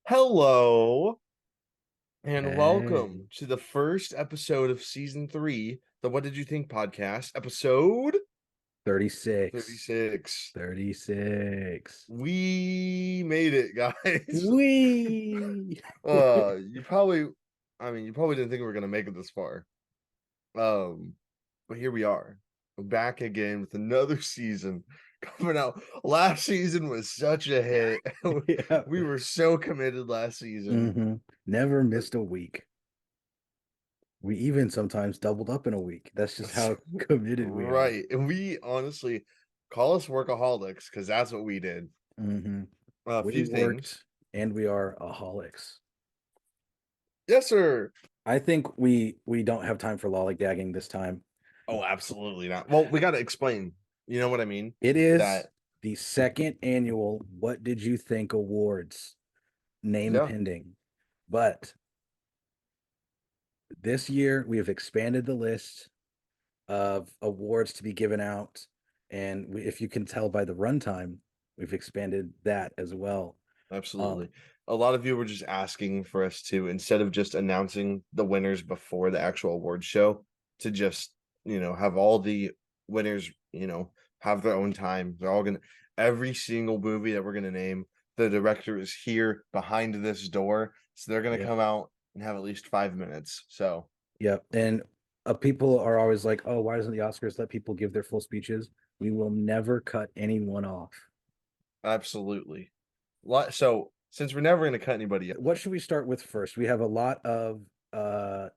Hello and Hey, welcome to the first episode of season three, the What Did You Think podcast, episode 36. 36. 36. We made it, guys. Wee! You probably you probably didn't think we were gonna make it this far. Um, but here we are. We're back again with another season coming out. Last season was such a hit. Yeah. We were so committed last season. Never missed a week. We even sometimes doubled up in a week. That's just how committed we are. Right. And we honestly call us workaholics because that's what we did. hmm A We few things. worked and we are aholics. Yes, sir. I think we don't have time for lollygagging this time. Oh, absolutely not. Well, we got to explain. You know what I mean? It is That, the second annual What Did You Think Awards, name yeah, pending. But this year we have expanded the list of awards to be given out. And if you can tell by the runtime, we've expanded that as well. absolutely. Um, A lot of you were just asking for us to, instead of just announcing the winners before the actual award show, to just, have all the winners, have their own time. They're all going to, every single movie that we're going to name, the director is here behind this door. So they're going to yep, come out and have at least 5 minutes. So, yep. And people are always like, "Oh, why doesn't the Oscars let people give their full speeches?" We will never cut anyone off. absolutely. So, since we're never going to cut anybody What off, should we start with first? We have a lot of we have a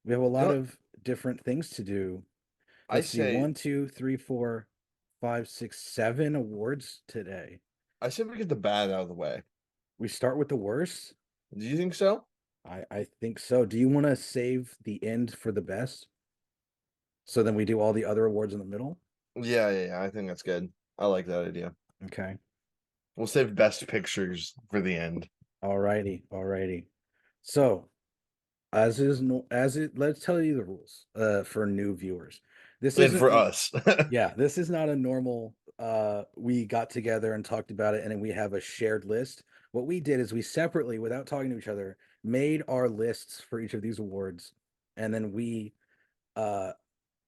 you know lot what? of different things to do. I Let's see, say, one, two, three, four, five, six, 7 awards today. I say we get the bad out of the way. We start with the worst. Do you think so? I think so. Do you want to save the end for the best? So then we do all the other awards in the middle? Yeah. I think that's good. I like that idea. Okay. We'll save best pictures for the end. All righty. All righty. So, as is no as it let's tell you the rules for new viewers. This And isn't for us. yeah, this is not a normal we got together and talked about it and then we have a shared list. What we did is we separately, without talking to each other, made our lists for each of these awards, and then we uh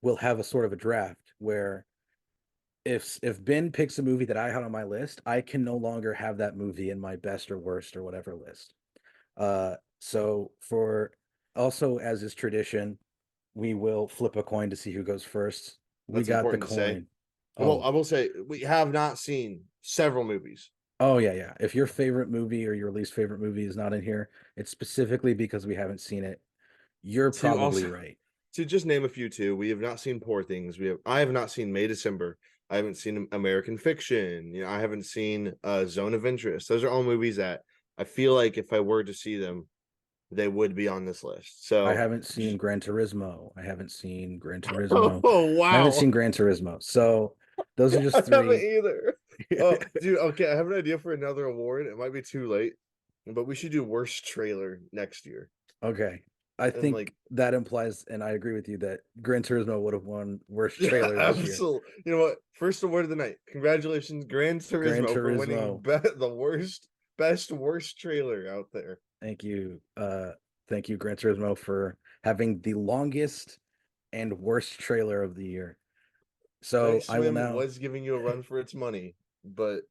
will have a sort of a draft where if Ben picks a movie that I had on my list, I can no longer have that movie in my best or worst or whatever list. So for also as is tradition, we will flip a coin to see who goes first. We That's got the important to say. coin. Well, Oh, I will say we have not seen several movies. oh yeah. If your favorite movie or your least favorite movie is not in here, it's specifically because we haven't seen it. You're To probably also right. to just name a few too, we have not seen Poor Things. I have not seen May December. I haven't seen American Fiction. I haven't seen Zone of Interest. Those are all movies that I feel like if I were to see them, they would be on this list. I So, haven't seen Gran Turismo. I haven't seen Gran Turismo. oh I haven't wow, seen Gran Turismo. So those are I just haven't three. either. Oh, dude, okay, I have an idea for another award. It might be too late, but we should do worst trailer next year. Okay. I And think like, that implies, and I agree with you, that Gran Turismo would have won worst yeah, trailer this year. absolutely. You know what? First award of the night. Congratulations, Gran Gran Turismo, for winning Turismo. the worst trailer out there. Thank you. Thank you, Gran Turismo, for having the longest and worst trailer of the year. So Night I will Swim now was giving you a run for its money, but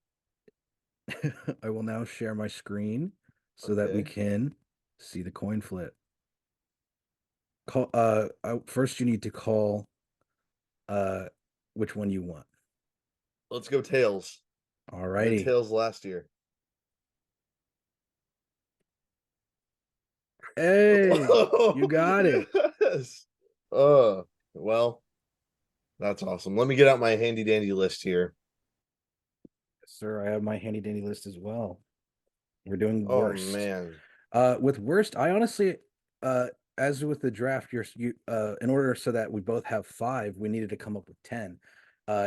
I will now share my screen so that we okay. can see the coin flip. Call first you need to call uh which one you want. Let's go Tails. All I had righty. Tails last year. Hey, you Oh, got it. yes. Well, that's awesome. Let me get out my handy dandy list here. Sir, I have my handy dandy list as well. We're doing Oh worst. man. With worst, I honestly, uh, as with the draft, in order so that we both have five, we needed to come up with 10,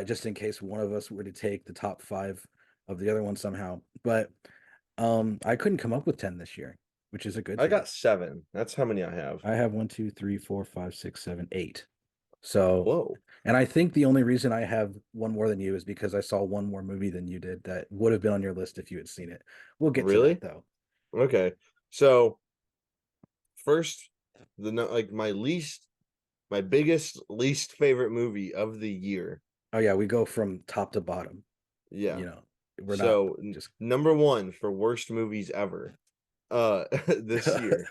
just in case one of us were to take the top five of the other one somehow. But I couldn't come up with 10 this year. which is a good I thing. got 7. That's how many I have. I have one, two, three, four, five, six, seven, eight. So, Whoa, and I think the only reason I have one more than you is because I saw one more movie than you did that would have been on your list if you had seen it. We'll get to that really? though. Okay. So first, like my biggest least favorite movie of the year. Oh yeah, we go from top to bottom. Yeah. You know, we're not So just number one for worst movies ever. This year.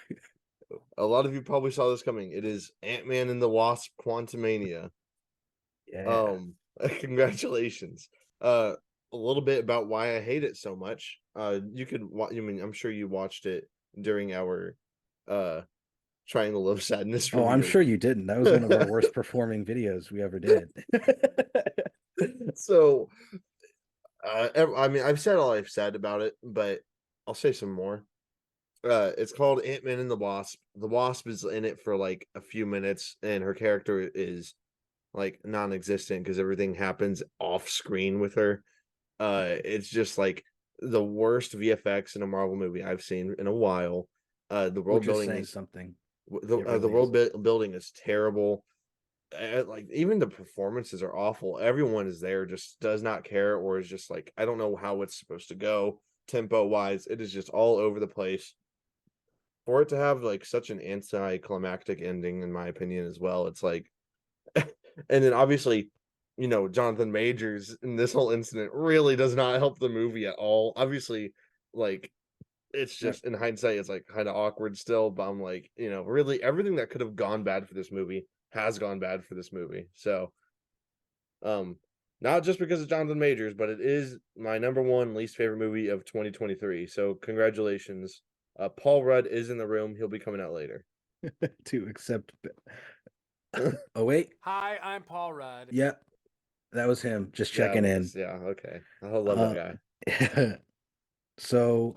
A lot of you probably saw this coming. It is Ant-Man and the Wasp: Quantumania. yeah. Um, congratulations. A little bit about why I hate it so much. You could watch. I mean, I'm sure you watched it during our uh Triangle of Sadness Oh, I'm review. sure you didn't. That was one of our worst performing videos we ever did. So, I mean, I've said all I've said about it, but I'll say some more. It's called Ant-Man and the Wasp. The Wasp is in it for like a few minutes, and her character is like non-existent because everything happens off screen with her. It's just like the worst VFX in a Marvel movie I've seen in a while. The world Which is building saying is something. It the really is. building is terrible. Like even the performances are awful. Everyone is there just does not care or is just like I don't know how it's supposed to go tempo wise. It is just all over the place. For it to have like such an anticlimactic ending, in my opinion, as well, it's like, and then obviously, Jonathan Majors in this whole incident really does not help the movie at all. Obviously, like it's Yeah. just in hindsight, it's like kind of awkward still, but I'm like, really everything that could have gone bad for this movie has gone bad for this movie. So, um, not just because of Jonathan Majors, but it is my number one least favorite movie of 2023. So, congratulations. Paul Rudd is in the room. He'll be coming out later. To accept. Oh wait, Hi, I'm Paul Rudd. yeah, that was him. Just Yeah, checking in. okay. I love that Uh, guy. so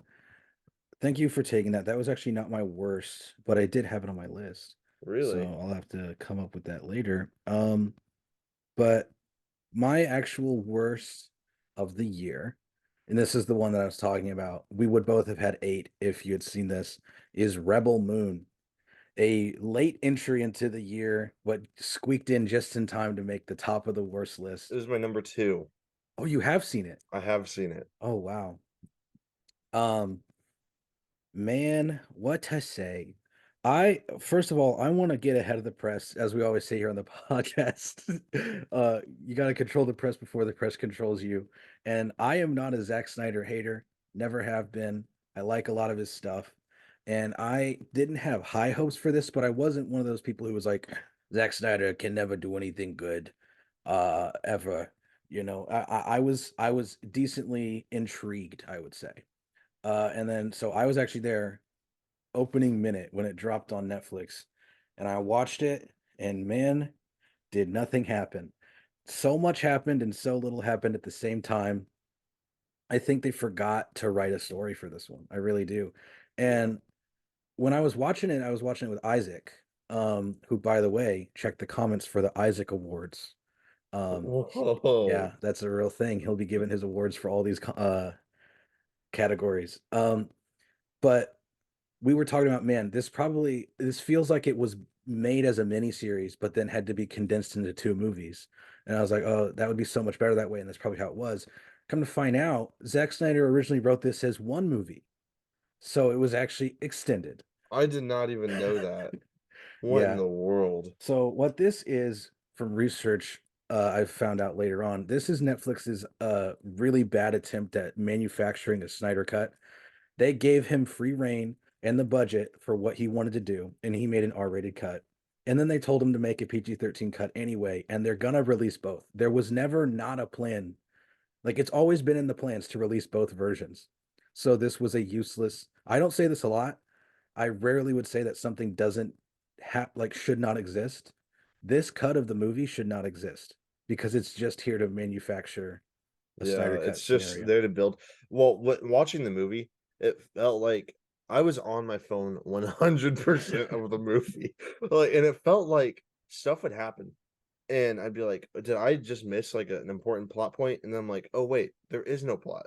thank you for taking that. That was actually not my worst, but I did have it on my list. So Really? I'll have to come up with that later. But my actual worst of the year, and this is the one that I was talking about, we would both have had eight if you had seen this, is Rebel Moon. A late entry into the year, but squeaked in just in time to make the top of the worst list. This is my number two. Oh, you have seen it. I have seen it. Oh, wow. Um, Man, what to say? I first of all, I want to get ahead of the press, as we always say here on the podcast. You got to control the press before the press controls you. And I am not a Zack Snyder hater, never have been. I like a lot of his stuff, and I didn't have high hopes for this, but I wasn't one of those people who was like, Zack Snyder can never do anything good, ever. I was decently intrigued, I would say. And then so I was actually there opening minute when it dropped on Netflix, and I watched it, and man, did nothing happen. So much happened and so little happened at the same time. I think they forgot to write a story for this one. I really do. Yeah. And when I was watching it, I was watching it with Isaac, who, by the way, checked the comments for the Isaac Awards. Whoa. Yeah, that's a real thing. He'll be given his awards for all these categories. But we were talking about, man, this feels like it was made as a mini series, but then had to be condensed into two movies. And I was like, oh, that would be so much better that way. And that's probably how it was. Come to find out, Zack Snyder originally wrote this as one movie. So it was actually extended. I did not even know that. What in Yeah. the world? So what this is from research I've found out later on, this is Netflix's really bad attempt at manufacturing a Snyder cut. They gave him free reign and the budget for what he wanted to do, and he made an R-rated cut. And then they told him to make a PG-13 cut anyway, and they're gonna release both. There was never not a plan. Like it's always been in the plans to release both versions. So this was a useless. I don't say this a lot. I rarely would say that something doesn't have like should not exist. This cut of the movie should not exist because it's just here to manufacture a Yeah, Snyder cut it's just scenario. there to build. Well, watching the movie, it felt like I was on my phone 100% of the movie. Like, and it felt like stuff would happen. And I'd be like, did I just miss like an important plot point? And then I'm like, oh wait, there is no plot.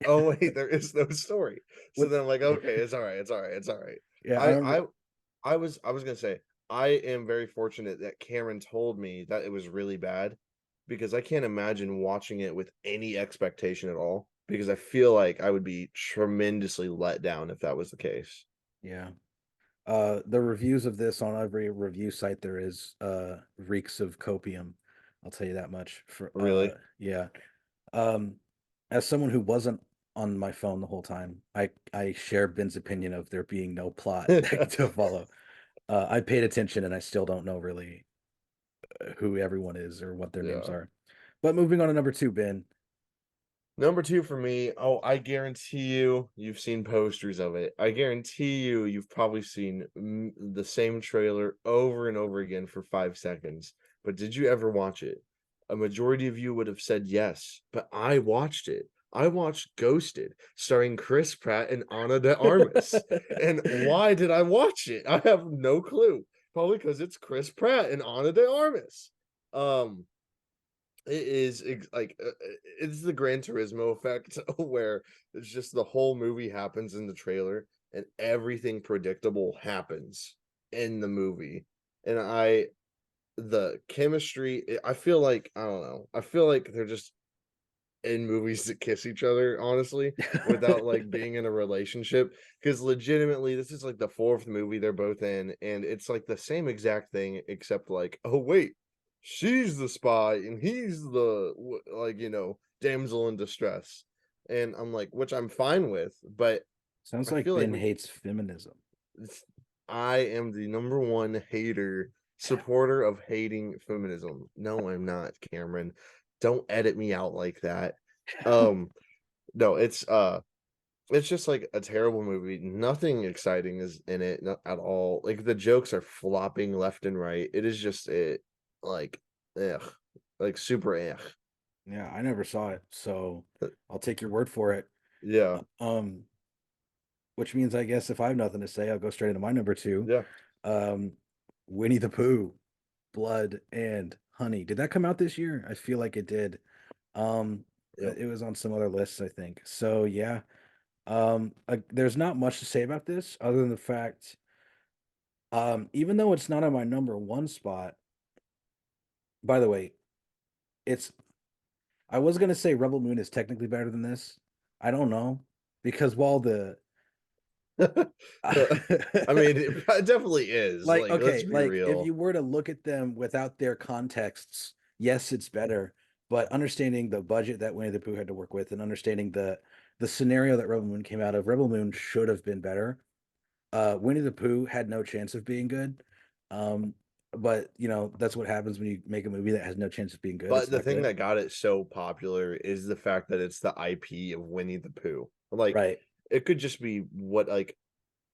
Oh wait, there is no story. So What then I'm like, okay, it's all right, it's all right, it's all right. Yeah, I I remember. I I was gonna say, I am very fortunate that Cameron told me that it was really bad, because I can't imagine watching it with any expectation at all, because I feel like I would be tremendously let down if that was the case. Yeah. The reviews of this on every review site there is reeks of copium. I'll tell you that much. For Really? yeah. Um, as someone who wasn't on my phone the whole time, I share Ben's opinion of there being no plot to follow. I paid attention and I still don't know really who everyone is or what their names Yeah. are. But moving on to number two, Ben. Number 2 for me, oh, I guarantee you've seen posters of it. I guarantee you've probably seen the same trailer over and over again for 5 seconds. But did you ever watch it? A majority of you would have said yes, but I watched it. I watched Ghosted, starring Chris Pratt and Ana de Armas. And why did I watch it? I have no clue. Probably because it's Chris Pratt and Ana de Armas. Um, it is it's the Gran Turismo effect where it's just the whole movie happens in the trailer and everything predictable happens in the movie. And the chemistry, I feel like, I don't know, I feel like they're just in movies that kiss each other, honestly, without like being in a relationship. Because legitimately, this is like the fourth movie they're both in, and it's like the same exact thing, except like, oh wait, she's the spy and he's the like, damsel in distress. And I'm like, which I'm fine with, but Sounds I like feel like Ben hates feminism. I am the number one hater, supporter of hating feminism. No, I'm not, Cameron. Don't edit me out like that. Um, no, it's just like a terrible movie. Nothing exciting is in it at all. Like the jokes are flopping left and right. It is just like ugh, like super ugh. Yeah, I never saw it, so I'll take your word for it. Yeah, Um, which means I guess if I have nothing to say, I'll go straight into my number two. yeah, Um, Winnie the Pooh, Blood and Honey. Did that come out this year? I feel like it did. yeah. It was on some other lists, I think. So yeah, there's not much to say about this other than the fact, even though it's not on my number one spot. By the way, it's I was gonna say Rebel Moon is technically better than this. I don't know because while the I mean, it definitely is. like Like, let's okay, be like if real. you were to look at them without their contexts, yes, it's better. But understanding the budget that Winnie the Pooh had to work with and understanding the scenario that Rebel Moon came out of, Rebel Moon should have been better. Winnie the Pooh had no chance of being good. Um, but that's what happens when you make a movie that has no chance of being good. But It's the not thing good. that got it so popular is the fact that it's the IP of Winnie the Pooh. Like, Right. it could just be what, like,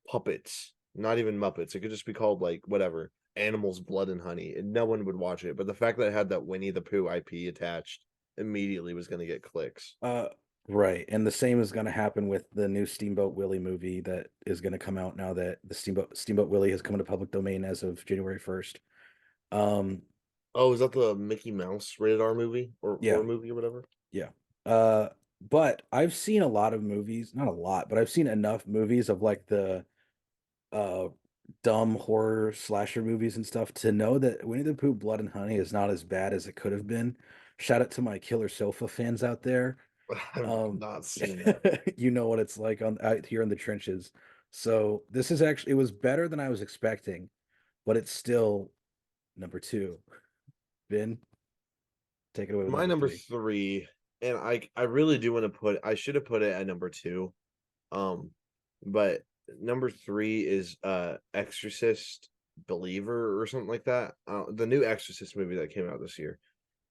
puppets, not even Muppets. It could just be called like whatever, Animals, Blood and Honey, and no one would watch it. But the fact that it had that Winnie the Pooh IP attached immediately was going to get clicks. Uh, right. And the same is going to happen with the new Steamboat Willie movie that is going to come out now that the Steamboat Willie has come into public domain as of January 1st. Um, Oh, is that the Mickey Mouse rated R movie or horror yeah, movie or whatever? yeah. But I've seen a lot of movies, not a lot, but I've seen enough movies of like the uh dumb horror slasher movies and stuff to know that Winnie the Pooh Blood and Honey is not as bad as it could have been. Shout out to my Killer Sofa fans out there. I've Um, not seen that. you know what it's like on out here in the trenches. So this is actually it was better than I was expecting, but it's still number two. Ben, take it away with My number number three. three, and I really do want to I should have put it at number two. Um, but number three is Exorcist Believer or something like that. The new Exorcist movie that came out this year.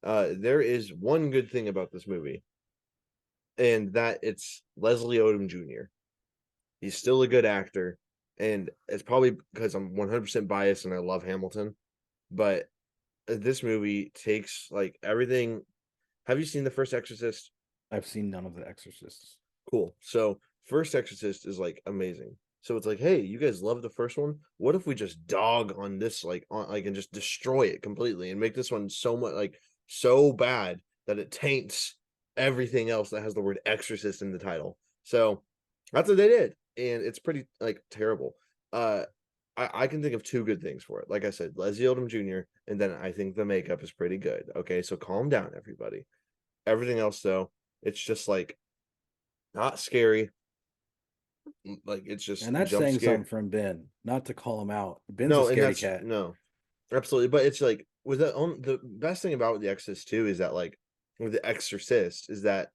There is one good thing about this movie, and that it's Leslie Odom Jr. He's still a good actor, and it's probably because I'm 100% biased and I love Hamilton. But this movie takes like everything. Have you seen the first Exorcist? I've seen none of the Exorcists. Cool. So first Exorcist is like amazing. So it's like, hey, you guys love the first one. What if we just dog on this, like, and just destroy it completely and make this one so much like so bad that it taints everything else that has the word exorcist in the title. So that's what they did, and it's pretty like terrible. Uh, I can think of 2 good things for it. Like I said, Leslie Odom Jr., and then I think the makeup is pretty good. Okay, so calm down, everybody. Everything else, though, it's just, like, not scary, like, it's just And that's jump saying scare. something from Ben, not to call him out. Ben's a No, and scaredy that's cat. no, absolutely, but it's like, with the best thing about The Exorcist too is that, like, with The Exorcist, is that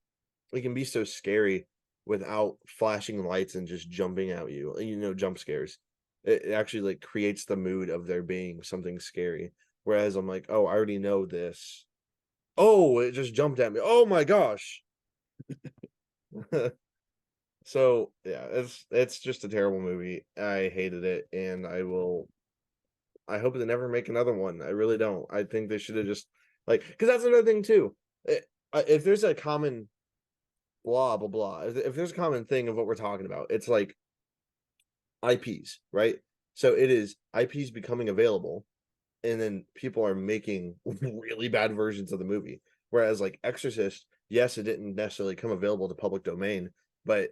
it can be so scary without flashing lights and just jumping at you, jump scares. It actually, like, creates the mood of there being something scary, whereas I'm like, "Oh, I already know this. Oh, it just jumped at me. Oh my gosh." So, yeah, it's just a terrible movie. I hated it, and I hope they never make another one. I really don't. I think they should have just, like, because that's another thing too. If there's a common blah blah blah, if there's a common thing of what we're talking about, it's like IPs, right? So it is IPs becoming available, and then people are making really bad versions of the movie. Whereas like Exorcist, yes, it didn't necessarily come available to public domain, but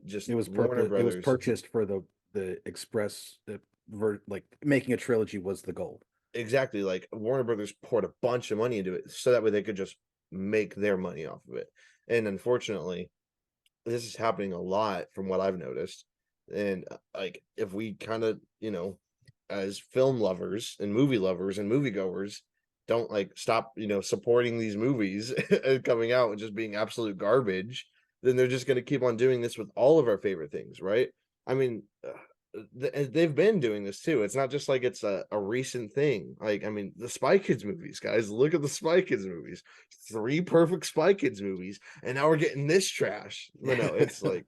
just Warner It was Brothers. purchased for the express like making a trilogy was the goal. Exactly, like, Warner Brothers poured a bunch of money into it so that way they could just make their money off of it, and unfortunately, this is happening a lot from what I've noticed, and, like, if we kinda, as film lovers and movie lovers and moviegoers don't, like, stop, supporting these movies coming out and just being absolute garbage, then they're just gonna keep on doing this with all of our favorite things, right? I mean, they've been doing this too. It's not just like it's a recent thing. Like, I mean, the Spy Kids movies, guys. Look at the Spy Kids movies. 3 perfect Spy Kids movies, and now we're getting this trash. But no, it's like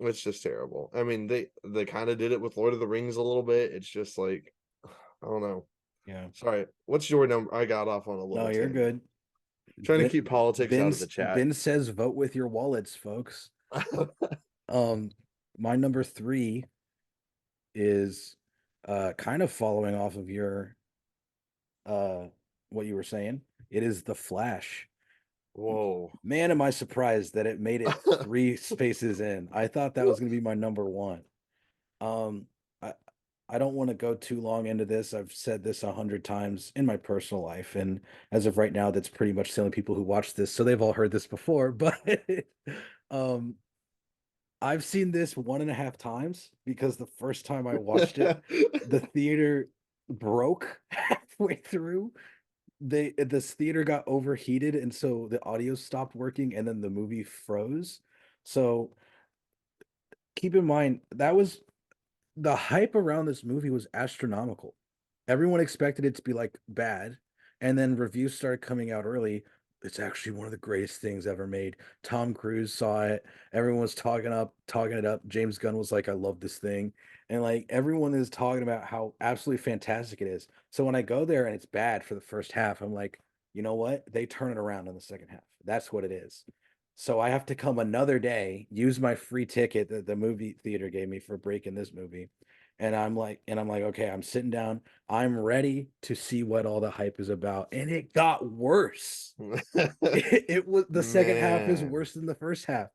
it's just terrible. I mean, they kind of did it with Lord of the Rings a little bit. It's just like I don't know. Yeah. Sorry. What's your number? I got off on a No, little you're tangent. good. Trying to Ben keep politics out of the chat. Ben says vote with your wallets, folks. Um, my number three is kind of following off of your what you were saying. It is The Flash. Whoa. Man, am I surprised that it made it three spaces in. I thought that was going to be my number one. Um, I I don't want to go too long into this. I've said this 100 times in my personal life, and as of right now, that's pretty much the only people who watch this, so they've all heard this before. But um, I've seen this 1.5 times because the first time I watched it, the theater broke halfway through. This theater got overheated, and so the audio stopped working, and then the movie froze. So keep in mind that was the hype around this movie was astronomical. Everyone expected it to be like bad, and then reviews started coming out early. It's actually one of the greatest things ever made. Tom Cruise saw it. Everyone was talking it up. James Gunn was like, "I love this thing," and like everyone is talking about how absolutely fantastic it is. So when I go there and it's bad for the first half, I'm like, you know what? They turn it around in the second half. That's what it is. So I have to come another day, use my free ticket that the movie theater gave me for breaking this movie. And I'm like, okay, I'm sitting down. I'm ready to see what all the hype is about. And it got worse. It was the second half is Man. worse than the first half.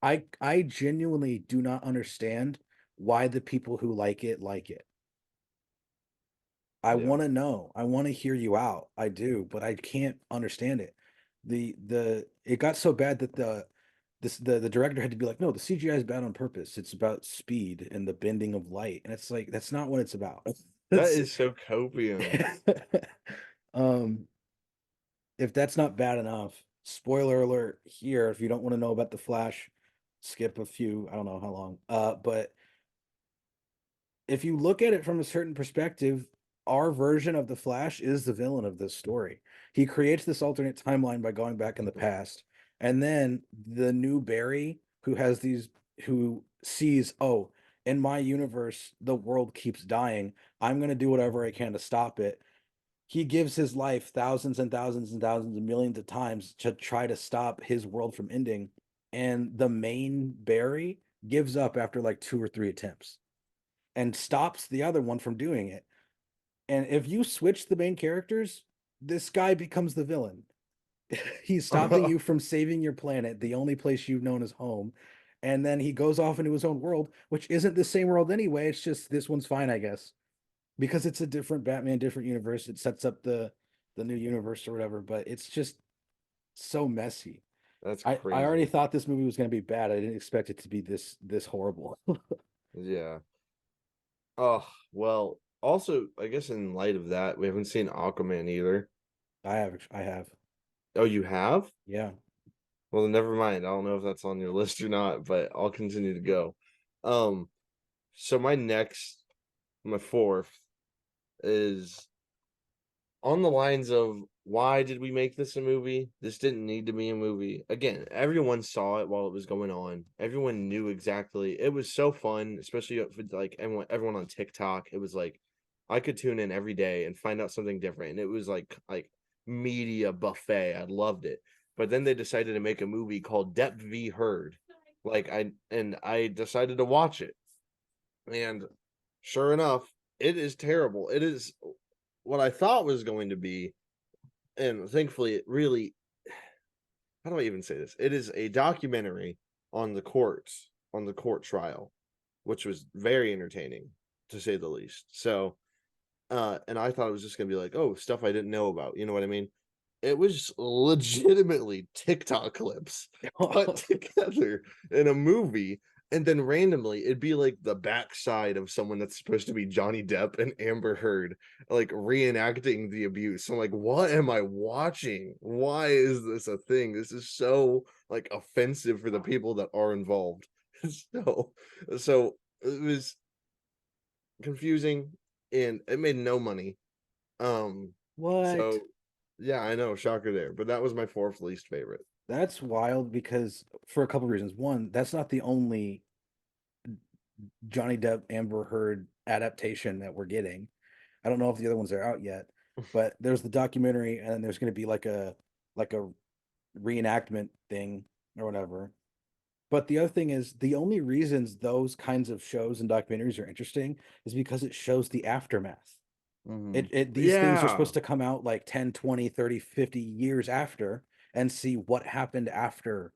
I genuinely do not understand why the people who like it like it. I Yeah. want to know. I want to hear you out. I do, but I can't understand it. The it got so bad that the director had to be like, no, the CGI is bad on purpose. It's about speed and the bending of light. And it's like that's not what it's about. That That's is so copium. um if that's not bad enough, spoiler alert here, if you don't want to know about the Flash, skip a few, I don't know how long. But if you look at it from a certain perspective, our version of the Flash is the villain of this story. He creates this alternate timeline by going back in the past, and then the new Barry, who sees, oh, in my universe, the world keeps dying. I'm going to do whatever I can to stop it. He gives his life thousands and thousands and thousands and millions of times to try to stop his world from ending. And the main Barry gives up after like two or three attempts and stops the other one from doing it. And if you switch the main characters, this guy becomes the villain. He's stopping you from saving your planet, the only place you've known as home. and then he goes off into his own world, which isn't the same world anyway. It's just this one's fine, I guess, because it's a different Batman, different universe. It sets up the new universe or whatever, but it's just so messy. That's I already crazy. thought this movie was going to be bad. I didn't expect it to be this horrible. Yeah. Oh, well, also, I guess in light of that, we haven't seen Aquaman either. I have. Oh, you have? Yeah. Well, then never mind. I don't know if that's on your list or not, but I'll continue to go. Um, so my fourth is on the lines of why did we make this a movie? This didn't need to be a movie. Again, everyone saw it while it was going on. Everyone knew exactly. It was so fun, especially with like everyone on TikTok. It was like I could tune in every day and find out something different. And it was like media buffet. I loved it. But then they decided to make a movie called Depth v Heard. I decided to watch it. And sure enough, it is terrible. It is what I thought was going to be, and thankfully, it really, how do I even say this? It is a documentary on the court trial, which was very entertaining to say the least. So, and I thought it was just going to be like, oh, stuff I didn't know about. You know what I mean? It was legitimately TikTok clips put together in a movie, and then randomly it'd be like the backside of someone that's supposed to be Johnny Depp and Amber Heard, like reenacting the abuse. I'm like, what am I watching? Why is this a thing? This is so like offensive for the people that are involved. So, so it was confusing and it made no money. What? So yeah, I know, shocker there, but that was my fourth least favorite. That's wild because for a couple of reasons. One, that's not the only Johnny Depp Amber Heard adaptation that we're getting. I don't know if the other ones are out yet, but there's the documentary and then there's going to be like a reenactment thing or whatever. But the other thing is the only reasons those kinds of shows and documentaries are interesting is because it shows the aftermath. Mhm. These things are Yeah. supposed to come out like 10, 20, 30, 50 years after and see what happened after.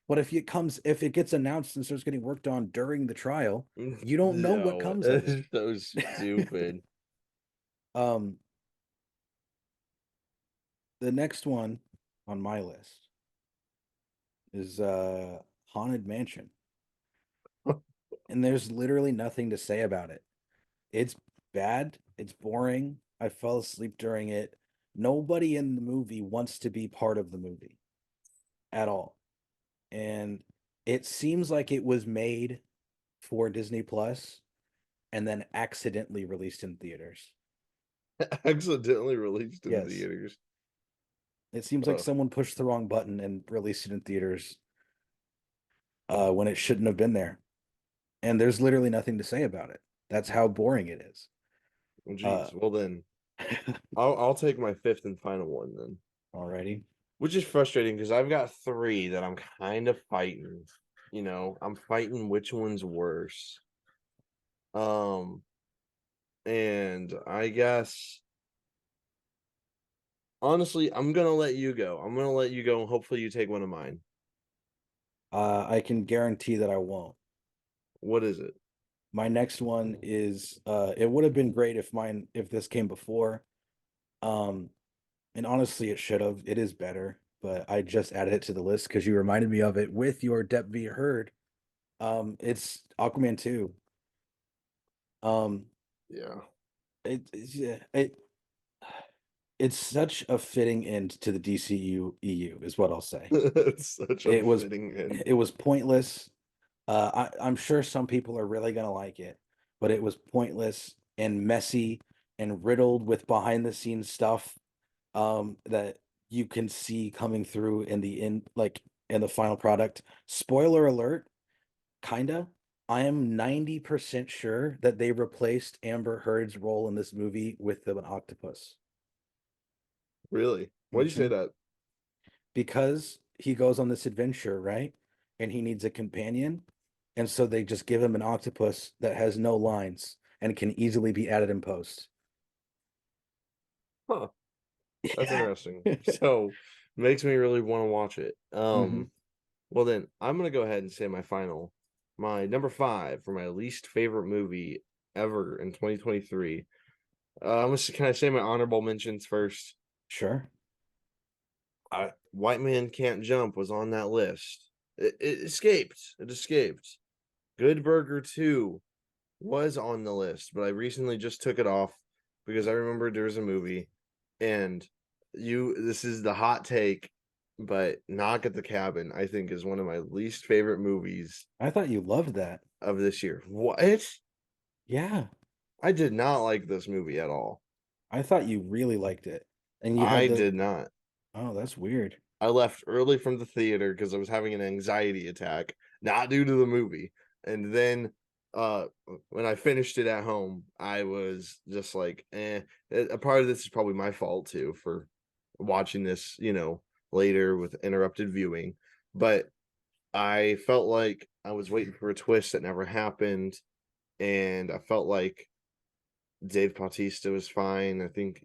But if it gets announced and starts getting worked on during the trial, you don't know what No, comes of it. it's so stupid. um the next one on my list is Haunted Mansion. And there's literally nothing to say about it. It's bad, it's boring. I fell asleep during it. Nobody in the movie wants to be part of the movie at all. And it seems like it was made for Disney Plus and then accidentally released in theaters. Accidentally released in Yes. theaters. It seems like Ugh. someone pushed the wrong button and released it in theaters when it shouldn't have been there. And there's literally nothing to say about it. That's how boring it is. Well, Uh, geez. Well then, I'll take my fifth and final one then, alrighty. which is frustrating because I've got three that I'm kind of fighting. I'm fighting which one's worse. Um, and I guess honestly, I'm gonna let you go. I'm gonna let you go, and hopefully you take one of mine. I can guarantee that I won't. What is it? My next one is it would have been great if this came before. Um and honestly it should have. It is better, but I just added it to the list because you reminded me of it with your Dep V Heard. It's Aquaman 2. Um Yeah. yeah, it's such a fitting end to the DCU EU is what I'll say. It's such a It was fitting end. it was pointless. I'm sure some people are really gonna like it, but it was pointless and messy and riddled with behind the scenes stuff that you can see coming through in the final product. Spoiler alert, kinda. I am 90% sure that they replaced Amber Heard's role in this movie with an octopus. Really? Why do you say Mhm. that? Because he goes on this adventure, right? And he needs a companion. And so they just give him an octopus that has no lines and can easily be added in post. Huh. That's Yeah. interesting. So makes me really want to watch it. hmm Well then I'm gonna go ahead and say my final. my number 5 for my least favorite movie ever in 2023. Can I say my honorable mentions first? Sure. White Man Can't Jump was on that list. It escaped. It escaped. Good Burger 2 was on the list, but I recently just took it off because I remembered there was a movie, and this is the hot take, but Knock at the Cabin, I think, is one of my least favorite movies I thought you loved that. of this year. What? Yeah. I did not like this movie at all. I thought you really liked it. And you had I the did not. oh, that's weird. I left early from the theater because I was having an anxiety attack, not due to the movie. And then uh when I finished it at home, I was just like, eh. A part of this is probably my fault too for watching this, later with interrupted viewing. But I felt like I was waiting for a twist that never happened. And I felt like Dave Bautista was fine. I think,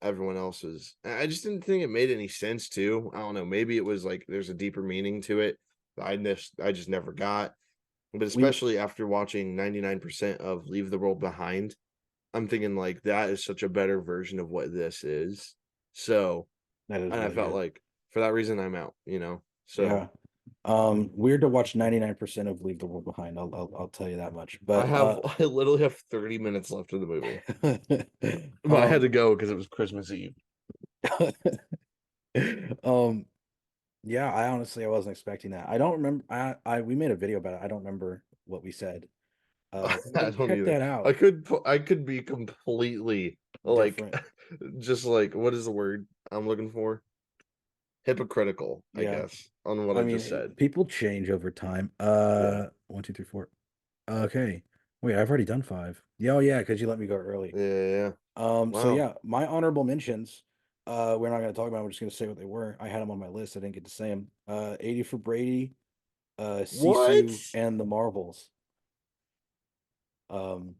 everyone else was I just didn't think it made any sense too. I don't know, maybe it was like there's a deeper meaning to it that I just never got. But We especially after watching 99% of Leave the World Behind, I'm thinking like that is such a better version of what this is. So, That is and I really felt good. like for that reason I'm out. So Yeah. Weird to watch 99% of Leave the World Behind. I'll tell you that much. But I literally have 30 minutes left of the movie. But I had to um go because it was Christmas Eve. um yeah, I wasn't expecting that. I don't remember I we made a video about it. I don't remember what we said. You I can don't check either. that out. I could be completely like Different. just like what is the word I'm looking for? Hypocritical, I Yeah. guess, on what I I mean, just said. people change over time. Yeah. One, two, three, four. Okay. Wait, I've already done five. Yeah, oh yeah, because you let me go early. Yeah. Yeah, yeah. So Wow. yeah, my honorable mentions, we're not gonna talk about them, we're just gonna say what they were. I had them on my list, I didn't get to say them. 80 for Brady, What? Sisu, and the Marvels. Um,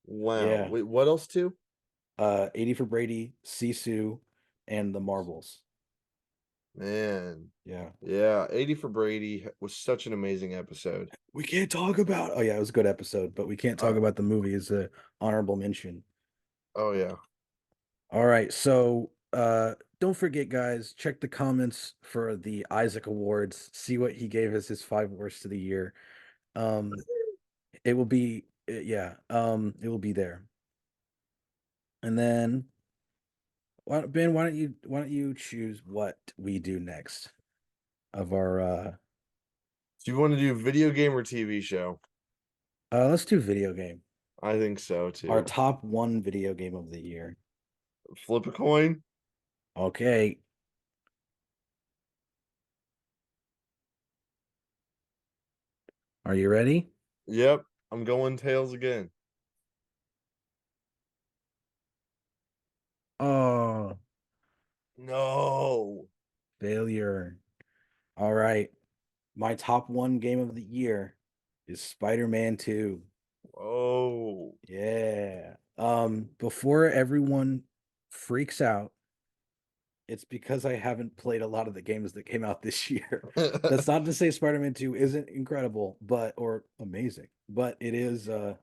Wow. yeah. Wait, what else too? 80 for Brady, Sisu, and the Marvels. Man. Yeah. Yeah, 80 for Brady was such an amazing episode. We can't talk about oh yeah, it was a good episode, but we can't talk Uh, about the movie as a honorable mention. oh yeah. All right, so don't forget, guys, check the comments for the Isaac Awards. See what he gave us his five worst of the year. Um, it will be yeah, it will be there. And then Ben, why don't you choose what we do next of our Do you want to do video game or TV show? let's do video game. I think so Our too. top one video game of the year. Flip a coin? Okay, are you ready? Yep. I'm going tails again. Oh, No. failure. All right. My top one game of the year is Spider-Man 2. Oh. Yeah. Before everyone freaks out, it's because I haven't played a lot of the games that came out this year. That's not to say Spider-Man 2 isn't incredible, but or amazing, but it is We're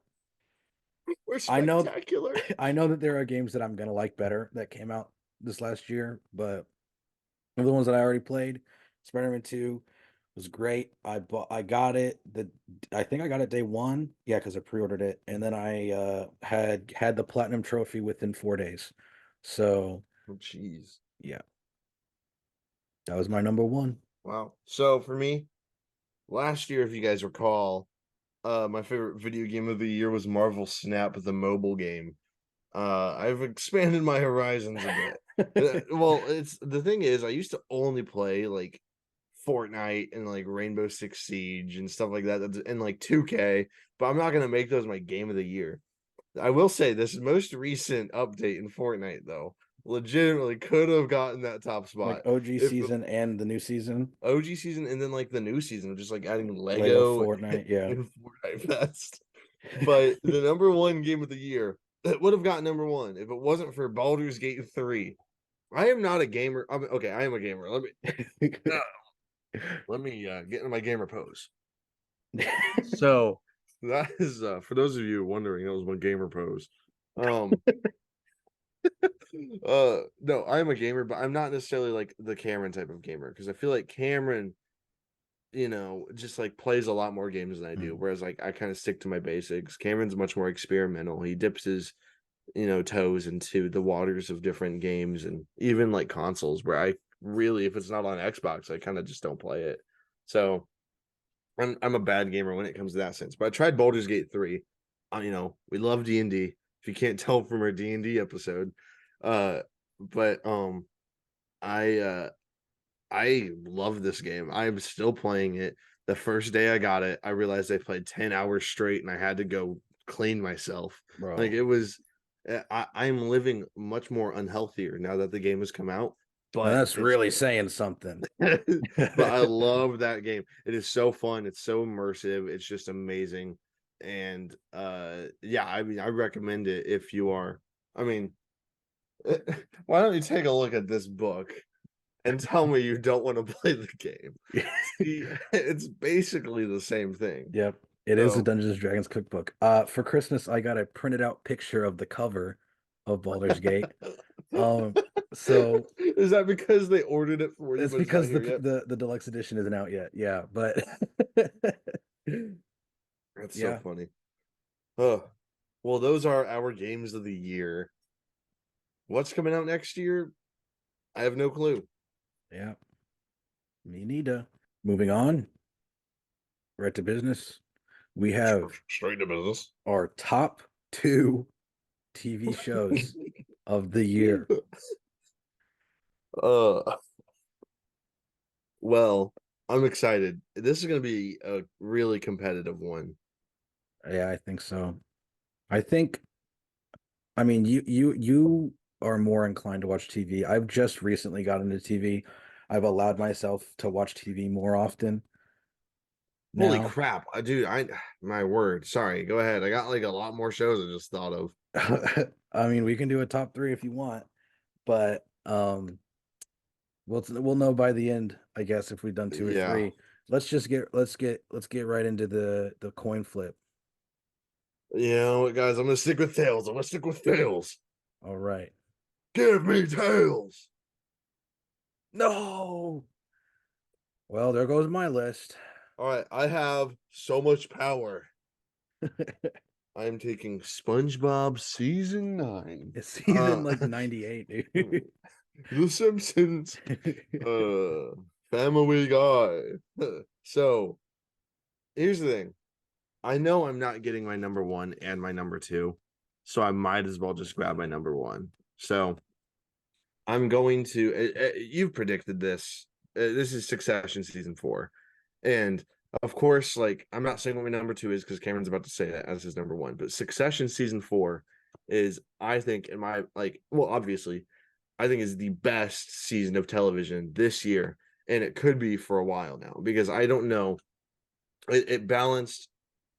I know spectacular. I know that there are games that I'm gonna like better that came out this last year, but of the ones that I already played, Spider-Man 2 was great. I got it I think I got it day one. Yeah, because I pre-ordered it. And then I had the platinum trophy within 4 days. So Oh, jeez. yeah, that was my number one. Wow. So for me, last year, if you guys recall, my favorite video game of the year was Marvel Snap, the mobile game. I've expanded my horizons a bit. Well, it's the thing is, I used to only play like Fortnite and like Rainbow Six Siege and stuff like that. And like 2K, but I'm not gonna make those my game of the year. I will say this most recent update in Fortnite though legitimately could have gotten that top Like spot OG if season and the new season, OG season and then like the new season of just like adding Lego Lego Fortnite. Yeah. and Fortnite Fest. But the number one game of the year that would have got number one if it wasn't for Baldur's Gate 3. I am not a gamer. Okay, I am a gamer. Let me get into my gamer pose. So that is for those of you wondering, that was my gamer pose. Um no, I'm a gamer, but I'm not necessarily like the Cameron type of gamer because I feel like Cameron, just like plays a lot more games than I do. Mm. Whereas like I kind of stick to my basics. Cameron's much more experimental. He dips his, toes into the waters of different games and even like consoles where I really, if it's not on Xbox, I kind of just don't play it. So I'm a bad gamer when it comes to that sense. But I tried Baldur's Gate 3. We love D&D. If you can't tell from our D&D episode. But I I love this game. I'm still playing it. The first day I got it, I realized I played 10 hours straight and I had to go clean myself. Like Bro. it was I'm living much more unhealthier now that the game has come out, Now but that's it's really saying something. but I love that game. It is so fun. It's so immersive. It's just amazing. And yeah, I mean I recommend it if you are. I mean, why don't you take a look at this book and tell me you don't want to play the game? See, it's basically the same thing. Yep. It is a So Dungeons and Dragons cookbook. For Christmas, I got a printed out picture of the cover of Baldur's Gate. Um, so is that because they ordered it for you, it's but it's not because here yet? the deluxe edition isn't out yet. Yeah, but That's so yeah, funny. Oh, well, those are our games of the year. What's coming out next year? I have no clue. yeah, me neither. Moving on, right to business. We have Straight to business. our top two TV shows of the year. uh, well, I'm excited. This is going to be a really competitive one. Yeah, I think so. I think, I mean, you are more inclined to watch TV. I've just recently got into TV. I've allowed myself to watch TV more often Holy now. crap, dude! My word. Sorry. Go ahead. I got like a lot more shows I just thought of. I mean, we can do a top three if you want, but we'll know by the end, I guess, if we've done two or Yeah. three. Let's get right into the coin flip. You know what, guys? I'm gonna stick with tails. I'm gonna stick with tails. All right. Give me tails. No. Well, there goes my list. All right. I have so much power. I am taking SpongeBob season 9. It's season Uh like 98, dude. The Simpsons. Uh Family Guy. So here's the thing. I know I'm not getting my number one and my number two, so I might as well just grab my number one. So I'm going to. You've predicted this. This is Succession season 4, and of course, like I'm not saying what my number two is because Cameron's about to say that as his number one. But Succession season 4 is, I think, in my well, obviously, I think is the best season of television this year, and it could be for a while now because I don't know. It balanced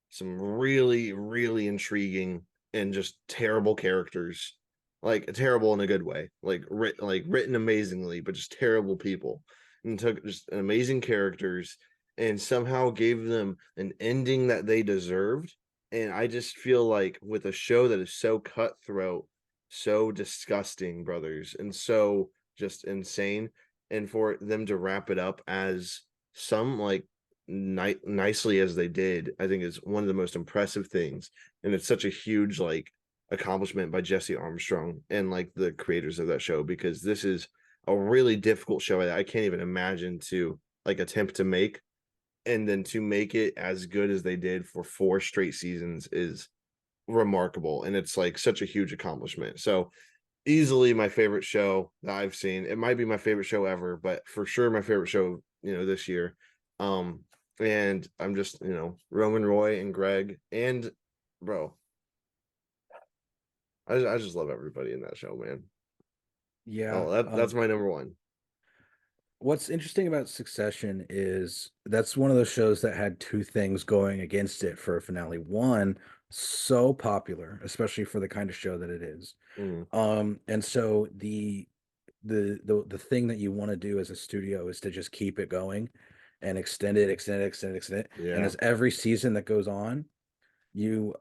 some really, really intriguing and just terrible characters, like terrible in a good way, like written amazingly, but just terrible people, and took just amazing characters and somehow gave them an ending that they deserved. And I just feel like with a show that is so cutthroat, so disgusting, brothers, and so just insane, and for them to wrap it up as some like nicely as they did, I think is one of the most impressive things. And it's such a huge like accomplishment by Jesse Armstrong and like the creators of that show because this is a really difficult show that I can't even imagine to like attempt to make. And then to make it as good as they did for 4 straight seasons is remarkable. And it's like such a huge accomplishment. So easily my favorite show that I've seen. It might be my favorite show ever, but for sure my favorite show, this year. Um, and I'm just, Roman Roy and Greg and bro, I just love everybody in that show, man. Yeah. Oh, that's my number one. What's interesting about Succession is that's one of those shows that had two things going against it for a finale. One, so popular, especially for the kind of show that it is. Mm, And so the thing that you want to do as a studio is to just keep it going. and extend it, extend it, extend it, extend it. And Yeah. as every season that goes on, you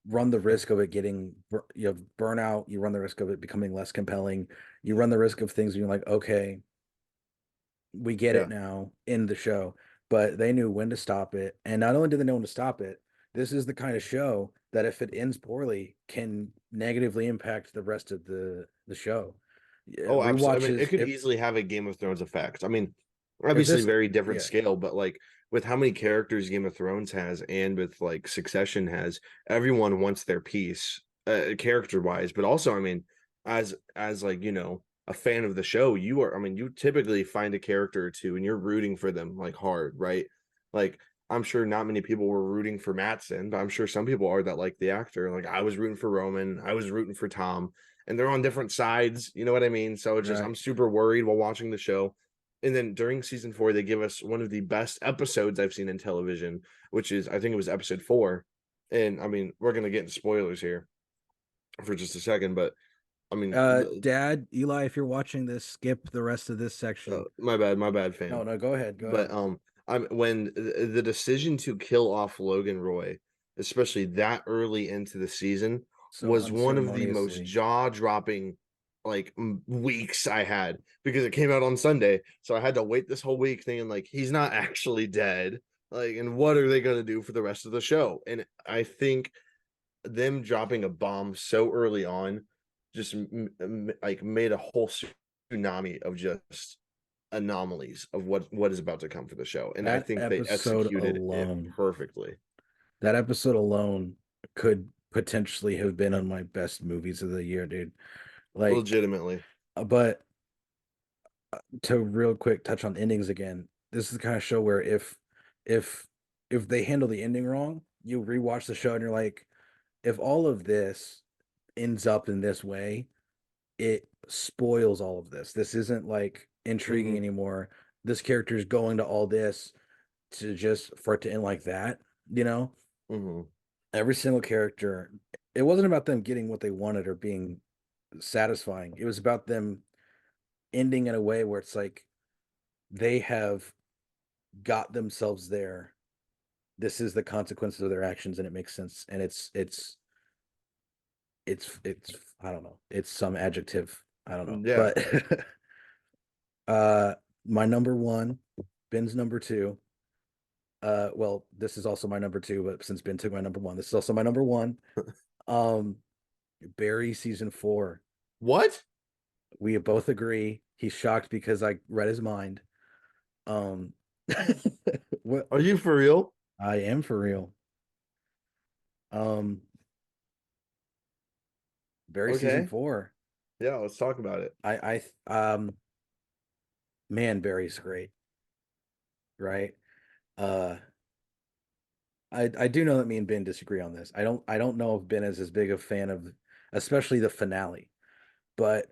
run the risk of it getting you have burnout, you run the risk of it becoming less compelling, you run the risk of things being like, okay, we get it Yeah. now in the show. But they knew when to stop it. And not only did they know when to stop it, this is the kind of show that if it ends poorly can negatively impact the rest of the show. Yeah, Oh, absolutely. I mean, it rewatches could easily have a Game of Thrones effect. I mean, if obviously this very different yeah, scale, but like with how many characters Game of Thrones has and with like Succession has, everyone wants their piece, character wise, but also, I mean, as like, a fan of the show, I mean, you typically find a character or two and you're rooting for them like hard, right? Like I'm sure not many people were rooting for Matson, but I'm sure some people are that like the actor. Like I was rooting for Roman, I was rooting for Tom, and they're on different sides. You know what I mean? So it's just I'm right. super worried while watching the show. And then during season 4, they give us one of the best episodes I've seen in television, which is I think it was episode 4. And I mean, we're gonna get into spoilers here for just a second, but I mean, Dad, Eli, if you're watching this, skip the rest of this section. my bad, No, fam. no, go ahead, go But ahead. I'm when the decision to kill off Logan Roy, especially that early into the season, So was one of the most unceremoniously. jaw-dropping like weeks I had because it came out on Sunday, so I had to wait this whole week thinking like he's not actually dead. Like, and what are they going to do for the rest of the show? And I think them dropping a bomb so early on just like made a whole tsunami of just anomalies of what is about to come for the show, and I That think they episode executed it alone, perfectly. that episode alone could potentially have been on my best movies of the year, dude. Like, Legitimately. but to real quick touch on endings again, this is the kind of show where if if they handle the ending wrong, you rewatch the show and you're like, if all of this ends up in this way, it spoils all of this. This isn't like intriguing Hmm. anymore. This character is going to all this to just for it to end like that, you know? Hmm. Every single character, it wasn't about them getting what they wanted or being satisfying. It was about them ending in a way where it's like they have got themselves there. This is the consequences of their actions and it makes sense. And it's I don't know. It's some adjective. I don't know. Yeah. But uh my number one, Ben's number two. Well, this is also my number two, but since Ben took my number one, this is also my number one. Um, Barry season four. What? We both agree. He's shocked because I read his mind. Um, what Are you for real? I am for real. Um, Barry season Okay. four. Yeah, let's talk about it. Man, Barry's great, right? Uh, I do know that me and Ben disagree on this. I don't know if Ben is as big a fan of, especially the finale, but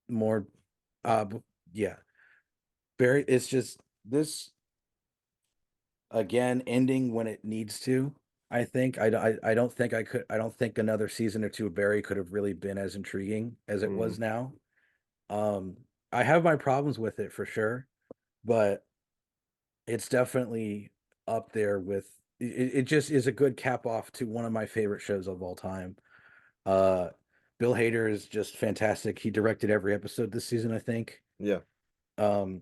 more, yeah, Barry. It's just this again ending when it needs to. I think I don't think I could. I don't think another season or two of Barry could have really been as intriguing as it Hmm. was now. I have my problems with it for sure, but it's definitely up there with it just is a good cap off to one of my favorite shows of all time. Uh Bill Hader is just fantastic. He directed every episode this season, I think. Yeah. Um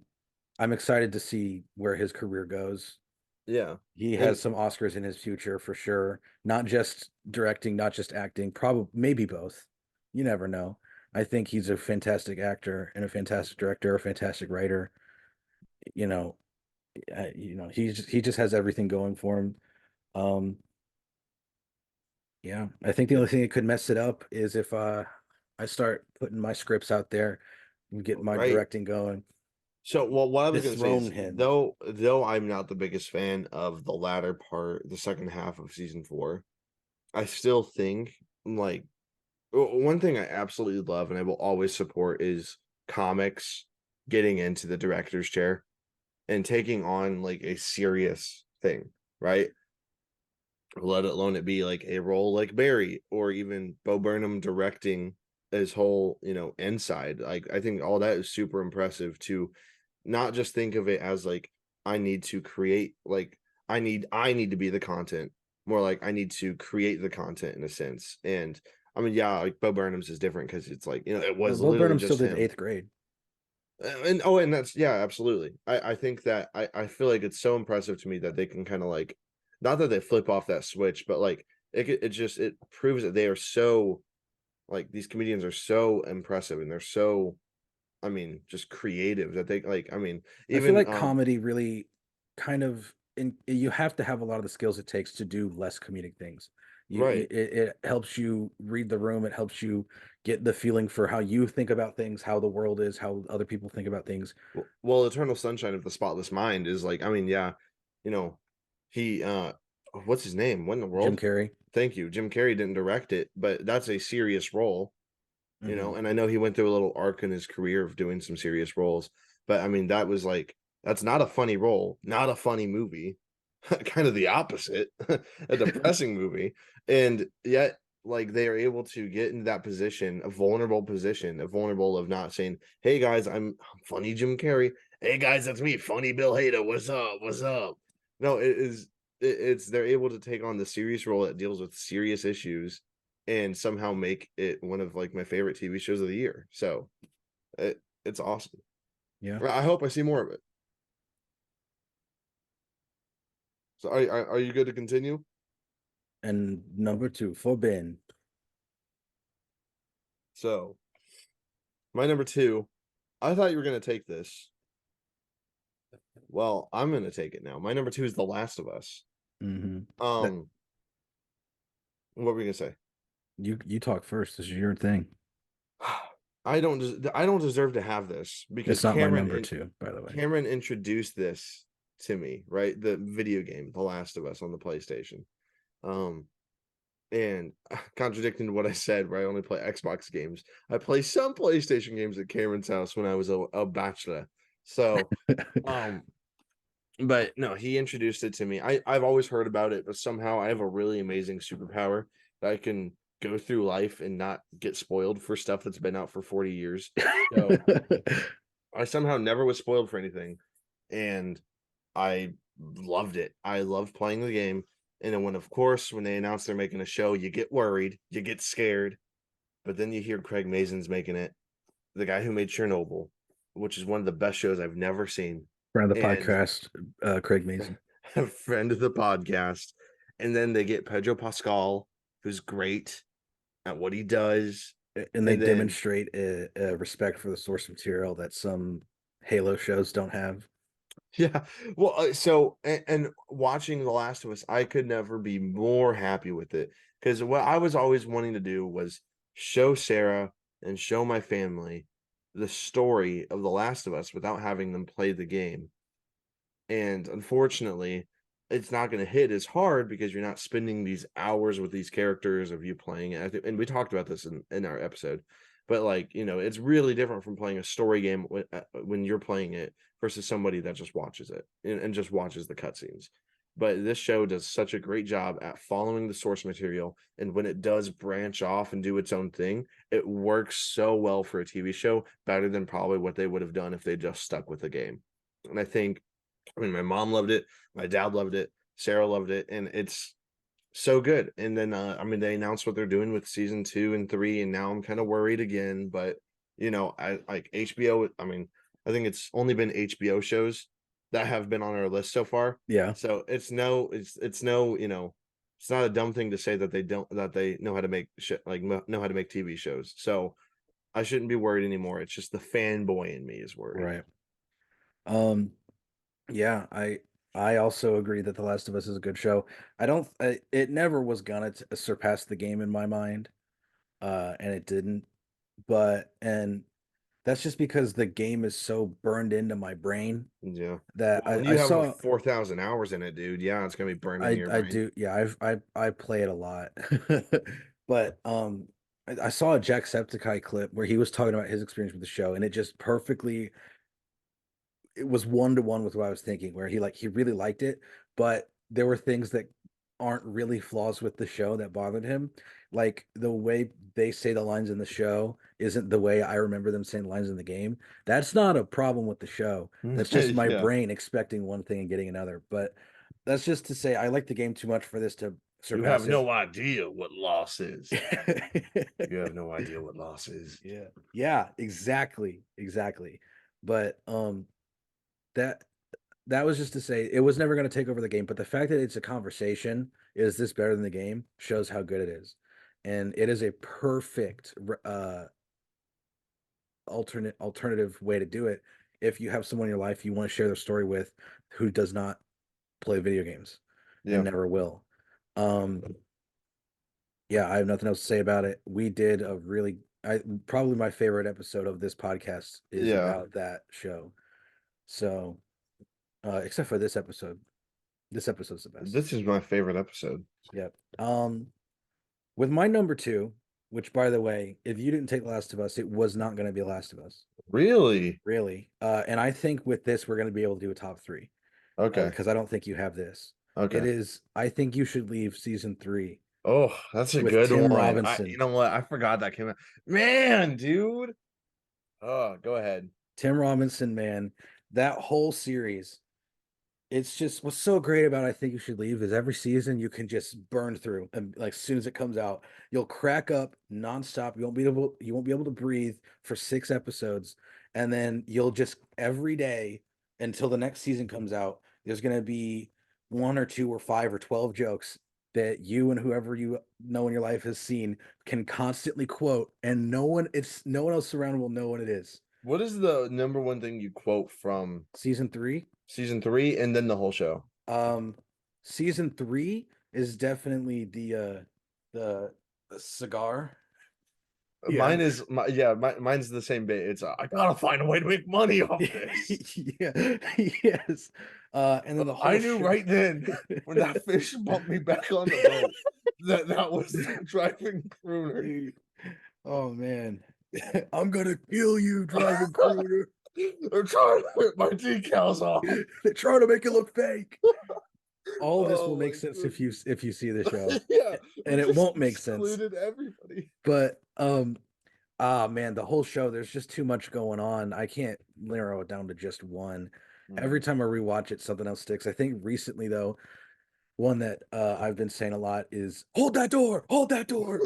I'm excited to see where his career goes. Yeah. He has And some Oscars in his future for sure. Not just directing, not just acting, probably maybe both. You never know. I think he's a fantastic actor and a fantastic director, a fantastic writer. You know, he just has everything going for him. Um, yeah, I think the yeah, only thing that could mess it up is if I start putting my scripts out there and get my right. directing going. So, well, what I was going to say Dethrone is, him. though I'm not the biggest fan of the latter part, the second half of season 4, I still think like one thing I absolutely love and I will always support is comics getting into the director's chair and taking on like a serious thing, right? Let alone it be like a role like Barry or even Bo Burnham directing his whole, inside. Like I think all that is super impressive to not just think of it as like I need to create like I need to be the content, more like I need to create the content in a sense. And I mean, yeah, like Bo Burnham's is different because it's like, it was Bo literally Burnham still just did him. eighth grade. And oh, and that's yeah, absolutely. I think that I feel like it's so impressive to me that they can kind of like, not that they flip off that switch, but like it proves that they are so, like, these comedians are so impressive and they're so, I mean, just creative that they like, I mean, I feel even like comedy really kind of you have to have a lot of the skills it takes to do less comedic things. right. It helps you read the room. It helps you get the feeling for how you think about things, how the world is, how other people think about things. Well, Eternal Sunshine of the Spotless Mind is like, I mean, yeah, you know, he what's his name? What in the Jim world? Carrey. Thank you. Jim Carrey didn't direct it, but that's a serious role, Hmm. and I know he went through a little arc in his career of doing some serious roles, but I mean, that was like, that's not a funny role, not a funny movie, kind of the opposite, a depressing movie. And yet, like, they are able to get into that position, a vulnerable of not saying, "Hey guys, I'm funny Jim Carrey. Hey guys, that's me, funny Bill Hader. What's up? What's up?" No, it's they're able to take on the serious role that deals with serious issues and somehow make it one of like my favorite TV shows of the year. So it's awesome. Yeah. I hope I see more of it. So are you good to continue? And number two for Ben. So my number two, I thought you were gonna take this. Well, I'm gonna take it now. My number two is The Last of Us. Hmm. That Um, what were we gonna say? you talk first. This is your thing. I don't deserve to have this because It's not my number two, by the way. Cameron introduced this to me, right? The video game, The Last of Us on the PlayStation. Um, and contradicting what I said, where I only play Xbox games, I play some PlayStation games at Cameron's house when I was a bachelor. So, um, but no, he introduced it to me. I've always heard about it, but somehow I have a really amazing superpower that I can go through life and not get spoiled for stuff that's been out for 40 years. So I somehow never was spoiled for anything, and I loved it. I loved playing the game. And then of course, when they announced they're making a show, you get worried, you get scared, but then you hear Craig Mazin's making it, the guy who made Chernobyl, which is one of the best shows I've never seen, Friend of the and podcast, Craig Mason. a friend of the podcast. And then they get Pedro Pascal, who's great at what he does. And they And then demonstrate a respect for the source material that some Halo shows don't have. yeah. Well, and watching The Last of Us, I could never be more happy with it because what I was always wanting to do was show Sarah and show my family the story of The Last of Us without having them play the game. And unfortunately, it's not going to hit as hard because you're not spending these hours with these characters of you playing it. And we talked about this in our episode, but like, it's really different from playing a story game when you're playing it versus somebody that just watches it and just watches the cutscenes. But this show does such a great job at following the source material. And when it does branch off and do its own thing, it works so well for a TV show, better than probably what they would have done if they just stuck with the game. And I mean, my mom loved it, my dad loved it, Sarah loved it, and it's so good. And then, I mean, they announced what they're doing with season 2 and 3, and now I'm kind of worried again. But I like HBO. I mean, I think it's only been HBO shows that have been on our list so far. Yeah, So it's no, it's not a dumb thing to say that they know how to make shit, like know how to make TV shows. So I shouldn't be worried anymore. It's just the fanboy in me is worried. right. Um, yeah, I also agree that The Last of Us is a good show. I don't it never was gonna surpass the game in my mind. And it didn't. But and that's just because the game is so burned into my brain Yeah. that Well, when I you have a saw 4,000 hours in it, dude, yeah, it's gonna be burned into your I brain. do, yeah, I play it a lot. But I saw a Jacksepticeye clip where he was talking about his experience with the show, and it just perfectly, it was one to one with what I was thinking, where he really liked it, but there were things that aren't really flaws with the show that bothered him. Like the way they say the lines in the show isn't the way I remember them saying lines in the game. That's not a problem with the show. That's just my Yeah. brain expecting one thing and getting another. But that's just to say I like the game too much for this to You surpass have it. no idea what loss is. You have no idea what loss is. Yeah. Yeah, exactly. Exactly. But that that was just to say it was never going to take over the game, but the fact that it's a conversation, is this better than the game, shows how good it is. And it is a perfect alternative way to do it if you have someone in your life you want to share their story with who does not play video games and Yeah. never will. Um yeah, I have nothing else to say about it. We did a really I probably my favorite episode of this podcast is Yeah. about that show. So, except for this episode. This episode's the best. This is my favorite episode. Yep. With my number two, which by the way, if you didn't take Last of Us, it was not going to be Last of Us, Really? really. And I think with this, we're going to be able to do a top three Okay. because I don't think you have this. It Okay. is, I think you should leave season three Oh, that's a with good Tim one. Robinson. You know what? I forgot that came out. Man, dude. Oh, go ahead. Tim Robinson, man, that whole series. It's just what's so great about I think you should leave is every season you can just burn through and like as soon as it comes out, you'll crack up nonstop. You won't be able to breathe for 6 episodes. And then you'll just every day until the next season comes out, there's gonna be one or two or five or 12 jokes that you and whoever you know in your life has seen can constantly quote, and no one else around will know what it is. What is the number one thing you quote from Season three. season 3 and then the whole show? Um, season three is definitely the the cigar. Yeah. Mine's the same bit. It's I gotta find a way to make money off this. Yeah. Yes. And then the I whole knew show. right then when that fish bumped me back on the boat that was the driving crooner. Oh man. I'm gonna kill you, driving crooner. They're trying to rip my decals off. They're trying to make it look fake. All of this will Oh make my sense goodness. if you see the show. Yeah, we And it just won't make sense. excluded everybody. But man, the whole show, there's just too much going on. I can't narrow it down to just one. Every Mhm. time I rewatch it, something else sticks. I think recently though, one that I've been saying a lot is hold that door, hold that door.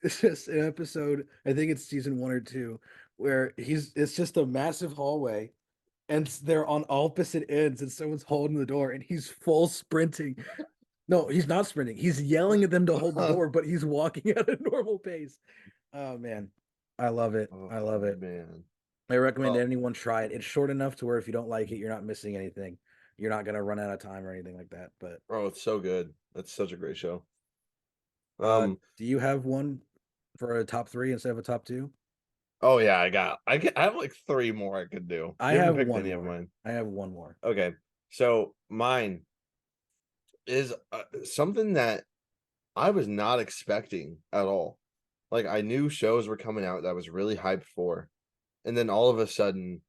It's just an episode, I think it's season one or two, where it's just a massive hallway and they're on opposite ends and someone's holding the door and he's full sprinting. No, he's not sprinting. He's yelling at them to hold the door, but he's walking at a normal pace. Oh man, I love it. Oh I love it. man. I recommend Well, anyone try it. It's short enough to where if you don't like it, you're not missing anything. You're not gonna run out of time or anything like that. But oh, it's so good. That's such a great show. Um, do you have one for a top three instead of a top two? oh yeah, I have like 3 more I could do. I You haven't have picked one any of more. mine. I have one more. Okay. So mine is something that I was not expecting at all. Like I knew shows were coming out that I was really hyped for. And then all of a sudden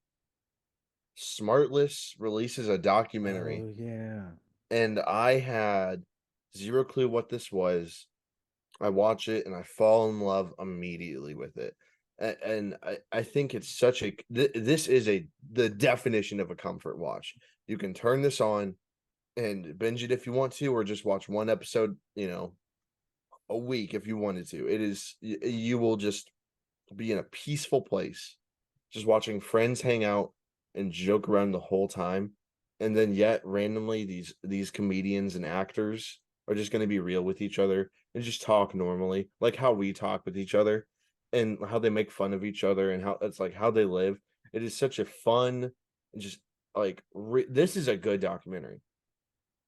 Smartless releases a documentary Oh yeah. and I had zero clue what this was. I watch it and I fall in love immediately with it. And I think it's such a this is the definition of a comfort watch. You can turn this on and binge it if you want to, or just watch one episode, a week if you wanted to. It is you will just be in a peaceful place, just watching friends hang out and joke around the whole time. And then yet randomly these comedians and actors are just going to be real with each other and just talk normally, like how we talk with each other and how they make fun of each other and how it's like how they live. It is such a fun, just like this is a good documentary.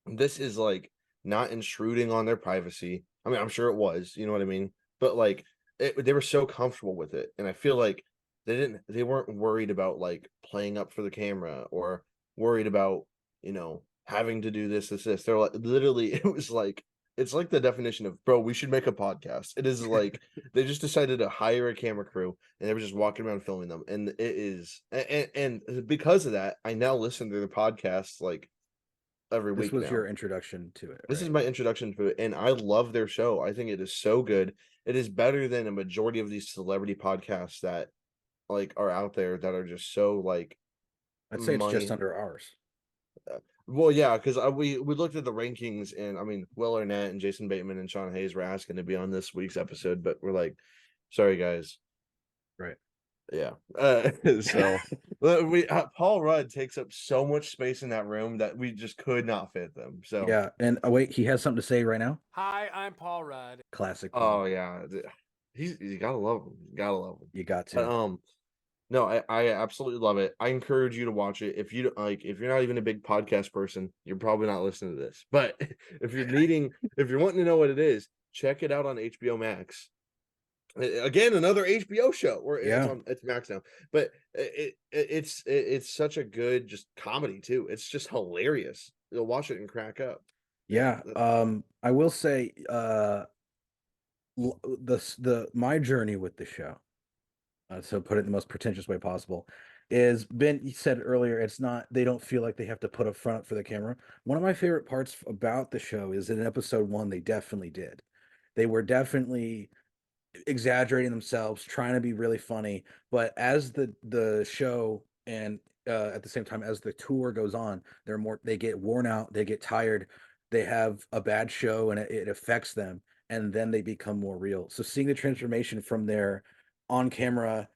This is like not intruding on their privacy. I mean, I'm sure it was, you know what I mean? But like they were so comfortable with it. And I feel like they weren't worried about like playing up for the camera or worried about, having to do this. They're like literally it was like it's like the definition of bro, we should make a podcast. It is like they just decided to hire a camera crew and they were just walking around filming them. And it is and because of that, I now listen to their podcasts like every This week was now. your introduction to it, This is right? my introduction to it, and I love their show. I think it is so good. It is better than a majority of these celebrity podcasts that like are out there that are just so like I'd say it's just money. under ours. Well, yeah, because we looked at the rankings, and I mean, Will Arnett and Jason Bateman and Sean Hayes were asking to be on this week's episode, but we're like, sorry guys, Right. yeah. So we Paul Rudd takes up so much space in that room that we just could not fit them. So, Yeah. And wait, he has something to say right now. Hi, I'm Paul Rudd. Classic Paul. oh yeah, he's you gotta love him, you gotta love him. You got But to. no, I absolutely love it. I encourage you to watch it. If you like, if you're not even a big podcast person, you're probably not listening to this. But if you're wanting to know what it is, check it out on HBO Max. Again, another HBO show, or Yeah. it's Max now. But it's such a good just comedy too. It's just hilarious. You'll watch it and crack up. Yeah, Yeah. I will say, the my journey with the show, so put it in the most pretentious way possible, is Ben, you said earlier, it's not, they don't feel like they have to put a front for the camera. One of my favorite parts about the show is in episode 1, they definitely did. They were definitely exaggerating themselves, trying to be really funny. But as the show and at the same time as the tour goes on, they get worn out, they get tired, they have a bad show, and it affects them, and then they become more real. So seeing the transformation from their on camera,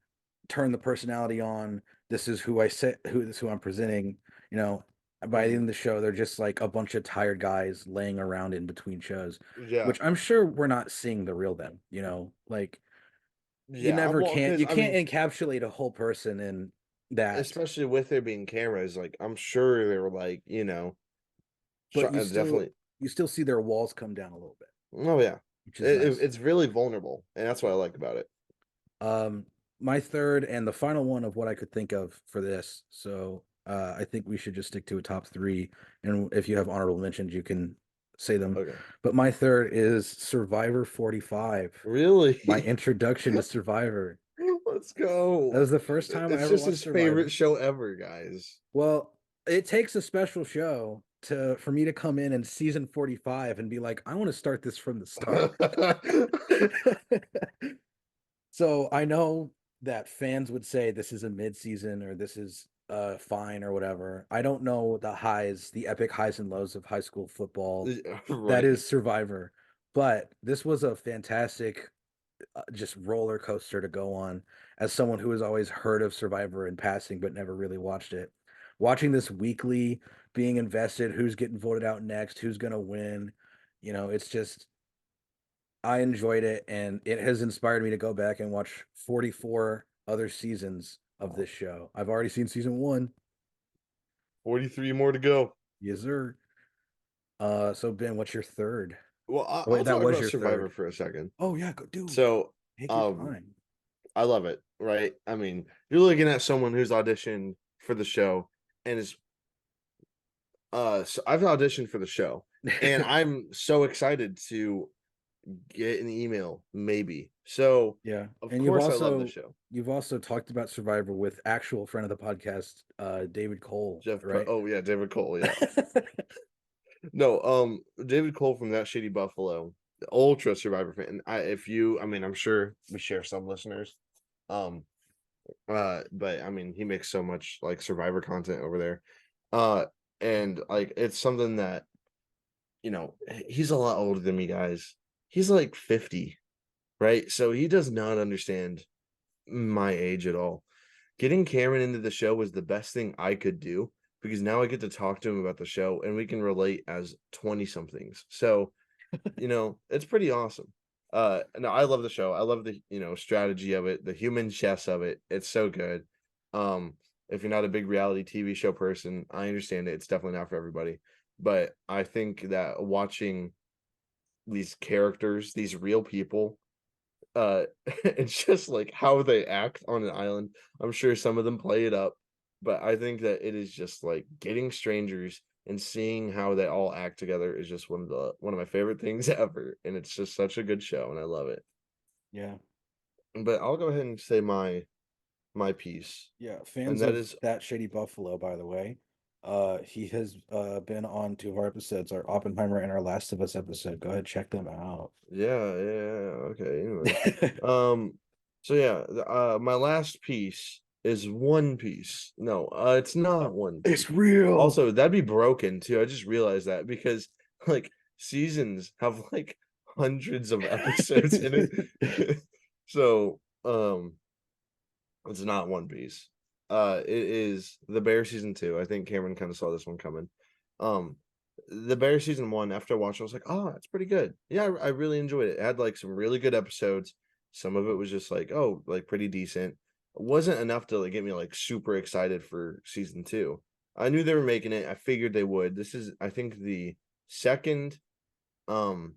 turn the personality on. This is who I said. Who this who I'm presenting. You know, by the end mhm. of the show, they're just like a bunch of tired guys laying around in between shows, Yeah, which I'm sure we're not seeing the real them. Like you yeah. never Well, can't because you I can't mean, encapsulate a whole person in that, especially with there being cameras, like I'm sure they were like, but you still definitely. you still see their walls come down a little bit, Oh yeah, which is nice. it's really vulnerable, and that's what I like about it. Um, my third and the final one of what I could think of for this. So I think we should just stick to a top three. And if you have honorable mentions, you can say them. Okay, But my third is Survivor 45. My really, introduction to Survivor. let's That go. was the first time I It's ever just watched his favorite Survivor. show ever, guys. Well, it takes a special show to for me to come in season 45 and be like, I want to start this from the start. So I know that fans would say this is a mid-season or this is fine or whatever. I don't know the epic highs and lows of high school football. That Right. is Survivor. But this was a fantastic just roller coaster to go on as someone who has always heard of Survivor in passing but never really watched it. Watching this weekly, being invested, who's getting voted out next, who's going to win, it's just I enjoyed it, and it has inspired me to go back and watch 44 other seasons of this show. I've already seen season 1. 43 more to go. Yes, sir. So Ben, what's your third? Well, Oh, wait, I'll that talk was about your Survivor third. for a second. Oh yeah, go dude. So, Take your um, time. I love it, right? I mean, you're looking at someone who's auditioned for the show and is so I've auditioned for the show, and I'm so excited to get an email, maybe. So, Yeah. of And course I love the show. you've also talked about Survivor with actual friend of the podcast, David Cole, right? Oh yeah, David Cole, yeah. No, David Cole from That Shady Buffalo, the ultra Survivor fan. I mean, I'm sure we share some listeners. Um, but I mean, he makes so much like Survivor content over there. Uh, and like it's something that he's a lot older than me, guys. He's like 50, right? So he does not understand my age at all. Getting Cameron into the show was the best thing I could do because now I get to talk to him about the show and we can relate as 20 somethings. So, it's pretty awesome. No, I love the show. I love the, strategy of it, the human chess of it. It's so good. If you're not a big reality TV show person, I understand it. It's definitely not for everybody. But I think that watching these characters, these real people, it's just like how they act on an island. I'm sure some of them play it up, but I think that it is just like getting strangers and seeing how they all act together is just one of my favorite things ever, and it's just such a good show and I love it. Yeah. But I'll go ahead and say my piece, Yeah. and Fans that of is That Shady Buffalo, by the way. He has been on two of our episodes, our Oppenheimer and our Last of Us episode. Go ahead, check them out. Okay. Anyway, um, so yeah, my last piece is One Piece. No, it's not One Piece. It's real. Also, that'd be broken too. I just realized that because like seasons have like hundreds of episodes in it. So, it's not One Piece. It is The Bear season 2. I think Cameron kind of saw this one coming. Um, The Bear season 1. After I watched, it, I was like, "Oh, that's pretty good." Yeah, I really enjoyed it. It had like some really good episodes. Some of it was just like, oh, like pretty decent. It wasn't enough to like get me like super excited for season 2. I knew they were making it. I figured they would. I think, second. Um,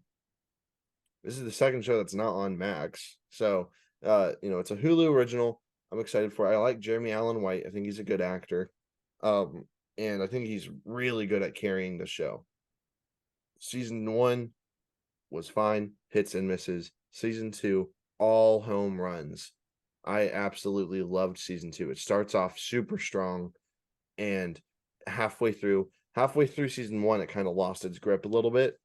this is the second show that's not on Max. So, it's a Hulu original. I'm excited for it. I like Jeremy Allen White. I think he's a good actor. Um, and I think he's really good at carrying the show. Season 1 was fine, hits and misses. Season 2, all home runs. I absolutely loved season 2. It starts off super strong, and halfway through season 1, it kind of lost its grip a little bit,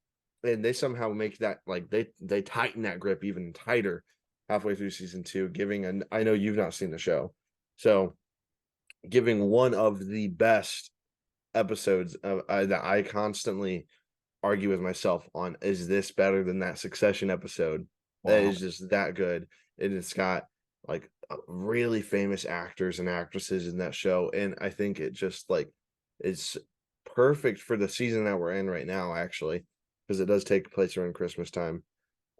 and they somehow make that like they tighten that grip even tighter halfway through season 2, giving an I know you've not seen the show, so giving one of the best episodes that I constantly argue with myself on, is this better than that Succession episode? That Wow. is just that good. And it's got like really famous actors and actresses in that show. And I think it just like it's perfect for the season that we're in right now, actually, because it does take place around Christmas time.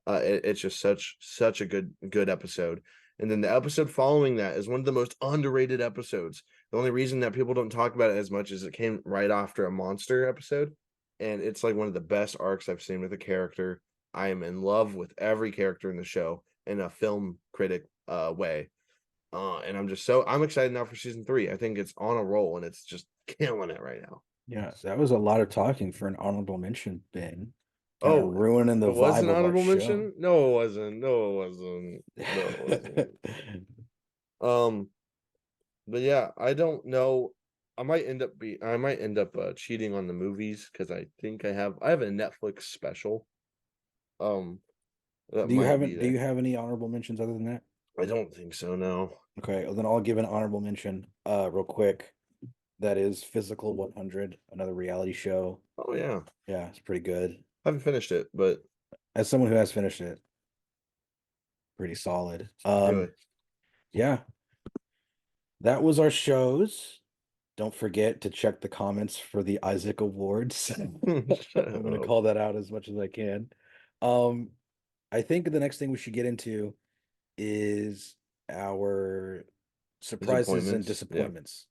It's just such a good episode. And then the episode following that is one of the most underrated episodes. The only reason that people don't talk about it as much is it came right after a monster episode, and it's like one of the best arcs I've seen with a character. I am in love with every character in the show in a film critic way. And I'm excited now for season 3. I think it's on a roll and it's just killing it right now. Yeah, that was a lot of talking for an honorable mention, Ben. Kind of Oh, ruining the it was an vibe of our honorable show. mention? No, it wasn't. No, it wasn't. No, it wasn't. Um, but yeah, I don't know. I might end up cheating on the movies because I have a Netflix special. Um, that might be Do you there. have any honorable mentions other than that? I don't think so, no. Okay, well, then I'll give an honorable mention real quick. That is Physical 100, another reality show. Oh yeah. Yeah, it's pretty good. I haven't finished it, but As someone who has finished it, pretty solid. really. Yeah, that was our shows. Don't forget to check the comments for the Isaac Awards. Shut I'm gonna up. call that out as much as I can. Um, I think the next thing we should get into is our surprises and Disappointments.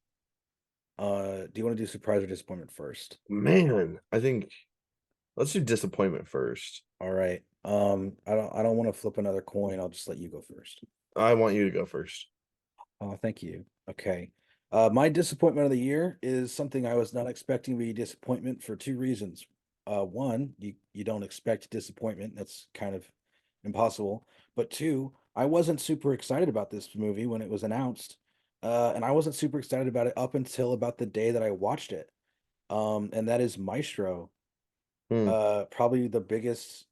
Yeah. disappointments. Do you want to do surprise or disappointment first? Man, I think let's do disappointment first. All right. I don't want to flip another coin. I'll just let you go first. I want you to go first. Oh, thank you. Okay. My disappointment of the year is something I was not expecting to be a disappointment for two reasons. One, you don't expect disappointment. That's kind of impossible. But two, I wasn't super excited about this movie when it was announced. And I wasn't super excited about it up until about the day that I watched it. And that is Maestro. Hmm. Probably the biggest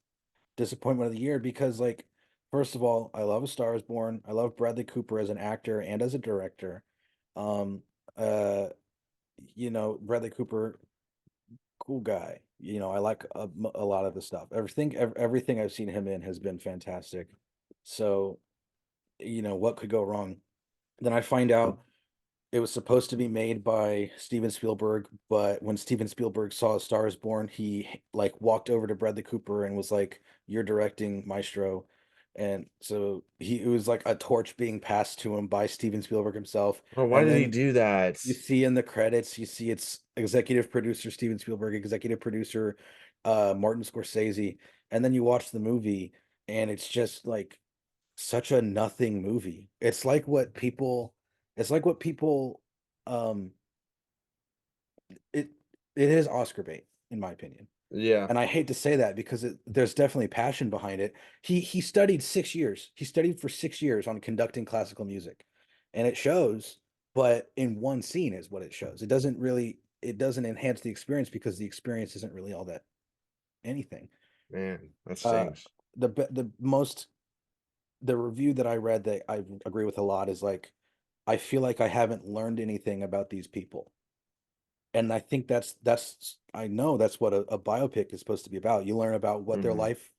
disappointment of the year because, like, first of all, I love A Star Is Born. I love Bradley Cooper as an actor and as a director. Um, uh, Bradley Cooper, cool guy. I like a lot of the stuff. Everything I've seen him in has been fantastic. So, what could go wrong? Then I find out it was supposed to be made by Steven Spielberg, but when Steven Spielberg saw A Star Is Born, he like walked over to Bradley Cooper and was like, "You're directing Maestro." And so it was like a torch being passed to him by Steven Spielberg himself. Oh, why And did he then do that? you see in the credits, you see it's executive producer Steven Spielberg, executive producer Martin Scorsese, and then you watch the movie and it's just like such a nothing movie. It's like what people um it it is Oscar bait in my opinion. Yeah. And I hate to say that because there's definitely passion behind it. He studied 6 years. He studied for 6 years on conducting classical music. And it shows, but in one scene is what it shows. It doesn't really it doesn't enhance the experience because the experience isn't really all that anything. Man, that Uh, stings. the most the review that I read that I agree with a lot is like, I feel like I haven't learned anything about these people. And I think that's I know that's what a biopic is supposed to be about. You learn about what their Hmm. life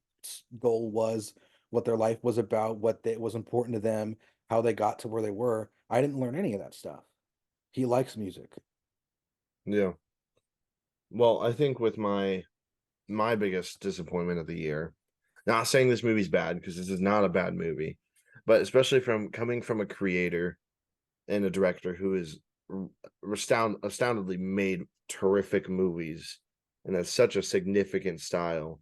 goal was, what their life was about, was important to them, how they got to where they were. I didn't learn any of that stuff. He likes music. Yeah. Well, I think with my biggest disappointment of the year, not saying this movie's bad because this is not a bad movie, but especially from coming from a creator and a director who is astoundedly made terrific movies and has such a significant style.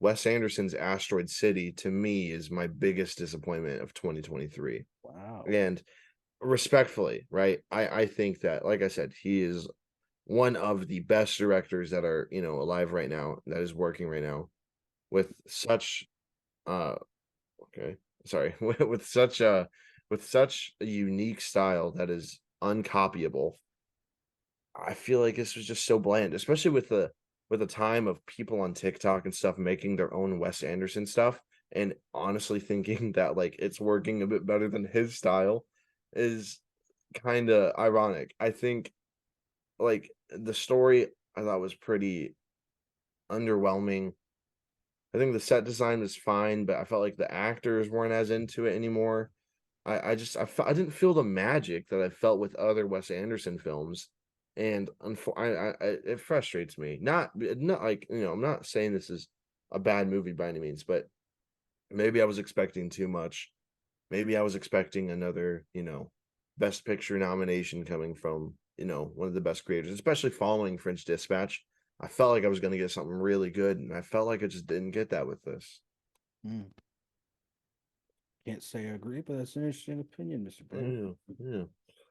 Wes Anderson's Asteroid City to me is my biggest disappointment of 2023. Wow. And respectfully, right? I think that, like I said, he is one of the best directors that are, alive right now, that is working right now with such uh okay, sorry, with such a unique style that is uncopyable. I feel like this was just so bland, especially with the time of people on TikTok and stuff making their own Wes Anderson stuff, and honestly thinking that like it's working a bit better than his style is kind of ironic. I think like the story I thought was pretty underwhelming. I think the set design was fine, but I felt like the actors weren't as into it anymore. I didn't feel the magic that I felt with other Wes Anderson films, and it frustrates me. Not like, I'm not saying this is a bad movie by any means, but maybe I was expecting too much. Maybe I was expecting another, Best Picture nomination coming from, one of the best creators, especially following French Dispatch. I felt like I was going to get something really good, and I felt like I just didn't get that with this. Mm. Can't say I agree, but that's an interesting opinion, Mr. Brown. Yeah, yeah.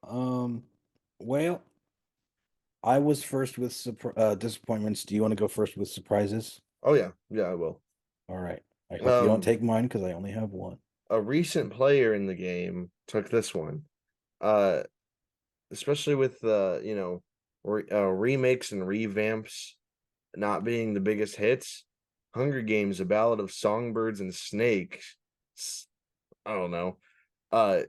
Um, well, I was first with disappointments. Do you want to go first with surprises? Oh yeah, yeah, I will. All right. I hope you don't Um, take mine because I only have one. a recent player in the game took this one. Uh, Especially with remakes and revamps not being the biggest hits. Hunger Games: A Ballad of Songbirds and Snakes. I don't know. Uh,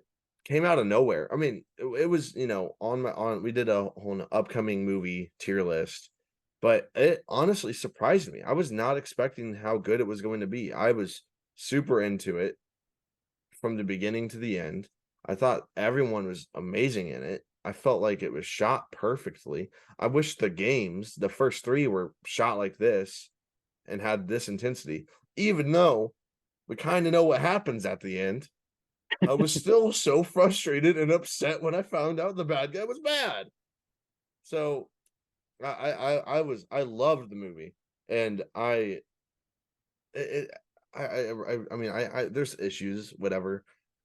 Came out of nowhere. I mean, it was, on we did a whole upcoming movie tier list, but it honestly surprised me. I was not expecting how good it was going to be. I was super into it from the beginning to the end. I thought everyone was amazing in it. I felt like it was shot perfectly. I wish the first 3 were shot like this and had this intensity, even though we kinda know what happens at the end. I was still so frustrated and upset when I found out the bad guy was bad. So, I loved the movie, and it I mean, there's issues, whatever,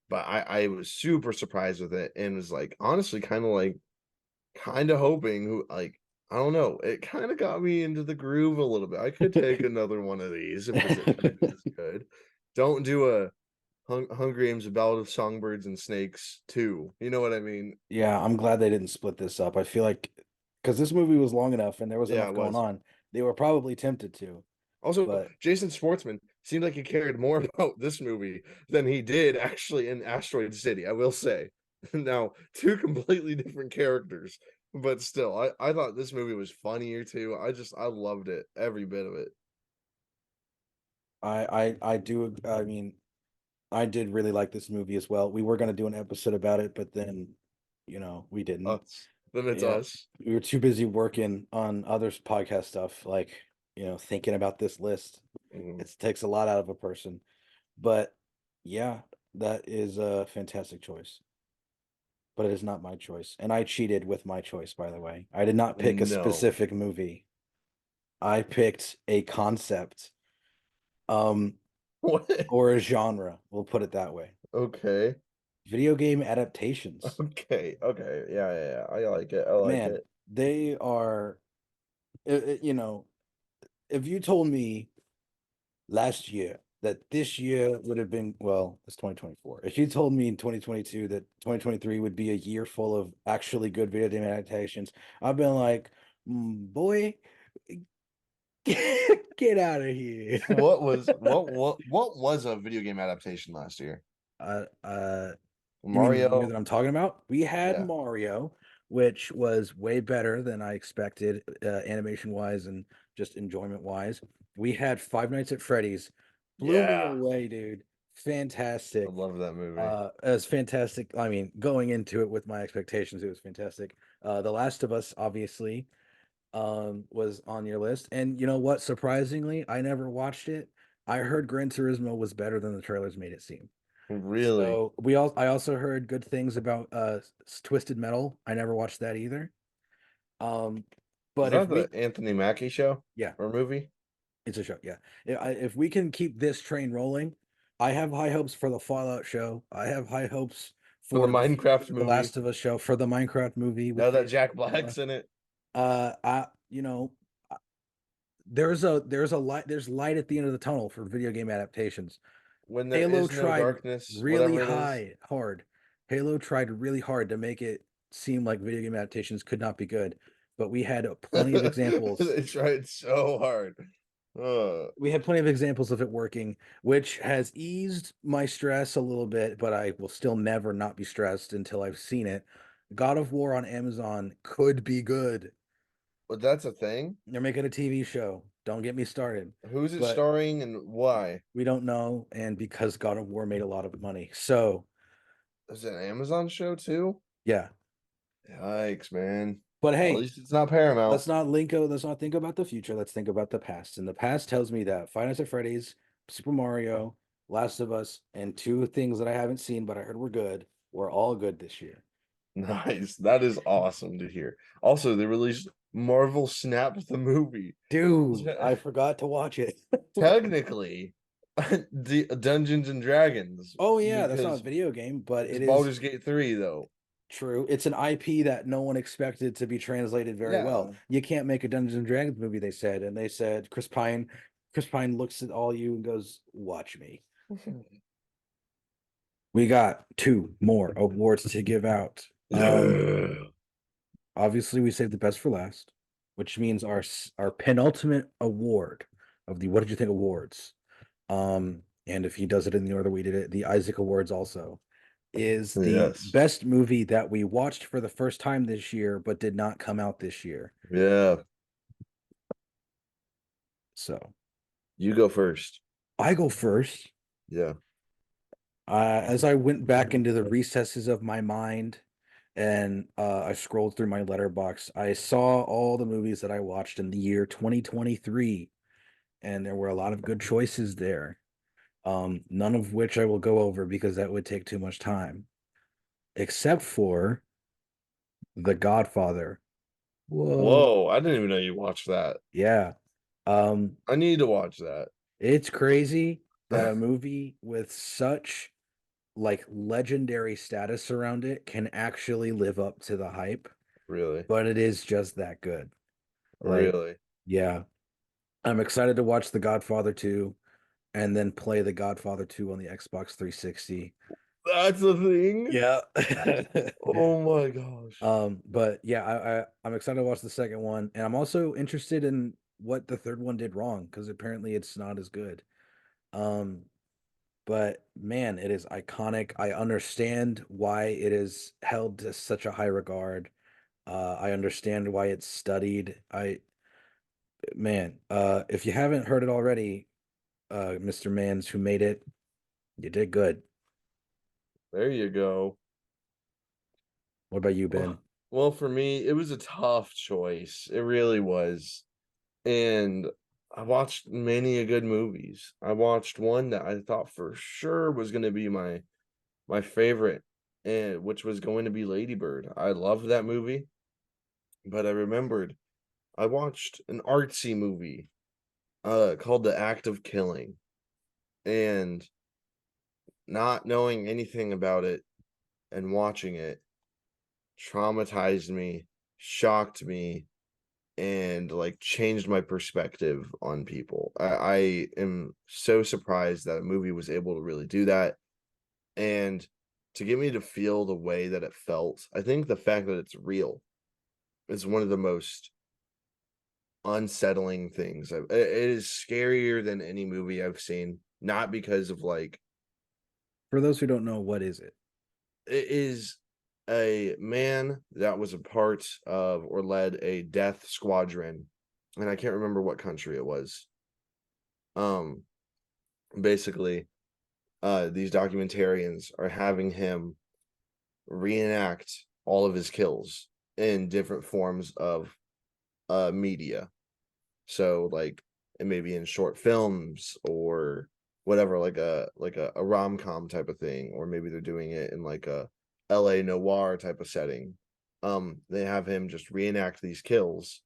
but I was super surprised with it and was, like, honestly kinda hoping I don't know, it kinda got me into the groove a little bit. I could take another one of these if it was good. Don't do a Hunger Games: A Ballad of Songbirds and Snakes 2, you know what I mean? Yeah, I'm glad they didn't split this up. I feel like because this movie was long enough and there was Yeah, enough it going was. on, they were probably tempted to. Also, But Jason Schwartzman seemed like he cared more about this movie than he did actually in Asteroid City, I will say. Now, 2 completely different characters, but still, I thought this movie was funnier too. I loved it, every bit of it. I do. I mean, I did really like this movie as well. We were going to do an episode about it, but then, we didn't. Us. Then it's Yeah, us. we were too busy working on other podcast stuff, like, thinking about this list. Mhm. It takes a lot out of a person. But yeah, that is a fantastic choice. But it is not my choice. And I cheated with my choice, by the way. I did not pick a No. specific movie. I picked a concept, um, What? or a genre. We'll put it that way. Okay. Video game adaptations. Okay. Okay. Yeah, yeah, yeah. I like it. I like Man, it. they are, if you told me last year that this year would have been, well, it's 2024. If you told me in 2022 that 2023 would be a year full of actually good video game adaptations, I've been like, Boy, get out of here. What was a video game adaptation last year? Uh, uh, you mean the year Mario? that I'm talking about? We had Yeah. Mario, which was way better than I expected, animation wise and just enjoyment wise. We had Five Nights at Freddy's, blew me Yeah. away, dude. I Fantastic. love that movie. It was fantastic. I mean, going into it with my expectations, it was fantastic. The Last of Us, obviously, was on your list. And you know what? Surprisingly, I never watched it. I heard Gran Turismo was better than the trailers made it seem. Really? So I also heard good things about Twisted Metal. I never watched that either. Um, Is but if that we the Anthony Mackie show yeah, or movie? it's a show. Yeah. If we can keep this train rolling, I have high hopes for the Fallout show. I have high hopes For the for Minecraft the Last movie? of Us show, for the Minecraft movie with Now that Jason Jack Momoa. Black's in it? I you know there's a light there's light at the end of the tunnel for video game adaptations. When there Halo is no tried darkness, really whatever it is. hard. Halo tried really hard to make it seem like video game adaptations could not be good, but we had plenty of examples. They tried so hard. We had plenty of examples of it working, which has eased my stress a little bit, but I will still never not be stressed until I've seen it. God of War on Amazon could be good. But that's a thing. They're making a TV show. Don't get me started. Who's it But starring and why? we don't know, and because God of War made a lot of money. So, Is it an Amazon show too? yeah. Yikes, man. But At hey, least it's not Paramount. let's not think about the future. Let's think about the past. And the past tells me that Five Nights at Freddy's, Super Mario, Last of Us, and two things that I haven't seen but I heard were good were all good this year. Nice. That is awesome to hear. Also, they released Marvel Snap the movie. Dude, I forgot to watch it. Technically, Dungeons and Dragons, Oh yeah, that's not a because video game, but it's it is Baldur's Gate 3, though. true. It's an IP that no one expected to be translated very well. Yeah. You can't make a Dungeons and Dragons movie, they said, and they said Chris Pine looks at all you and goes, "Watch me." We got two more awards to give out. Yeah. Obviously, we saved the best for last, which means our penultimate award of the What Did You Think Awards. And if he does it in the order we did it, the Isaac Awards also is the Yes. best movie that we watched for the first time this year, but did not come out this year. Yeah. So You go first. I go first. Yeah. As I went back into the recesses of my mind and I scrolled through my letterbox, I saw all the movies that I watched in the year 2023, and there were a lot of good choices there. None of which I will go over because that would take too much time, except for The Godfather. Whoa. Whoa. I didn't even know you watched that. Yeah. Um, I need to watch that. it's crazy that a movie with such like legendary status around it can actually live up to the hype, Really. but it is just that good. Like, Really. yeah, I'm excited to watch The Godfather 2 and then play The Godfather 2 on the Xbox 360. That's the thing. Yeah. Oh my gosh. But yeah, I'm excited to watch the second one, and I'm also interested in what the third one did wrong because apparently it's not as good. Um, but man, it is iconic. I understand why it is held to such a high regard. I understand why it's studied. If you haven't heard it already, Mr. Mans, who made it, you did good. There you go. What about you, Well, Ben? well, for me, it was a tough choice. It really was. And I watched many a good movies. I watched one that I thought for sure was going to be my favorite, and which was going to be Lady Bird. I loved that movie, but I remembered I watched an artsy movie called The Act of Killing, and not knowing anything about it and watching it traumatized me, shocked me, and like changed my perspective on people. I am so surprised that a movie was able to really do that, and to get me to feel the way that it felt. I think the fact that it's real is one of the most unsettling things. It is scarier than any movie I've seen, not because of like For those who don't know, what is it? it is a man that was a part of or led a death squadron, and I can't remember what country it was. Um, basically, these documentarians are having him reenact all of his kills in different forms of media. So like it may be in short films or whatever, like a rom-com type of thing, or maybe they're doing it in like a LA noir type of setting. They have him just reenact these kills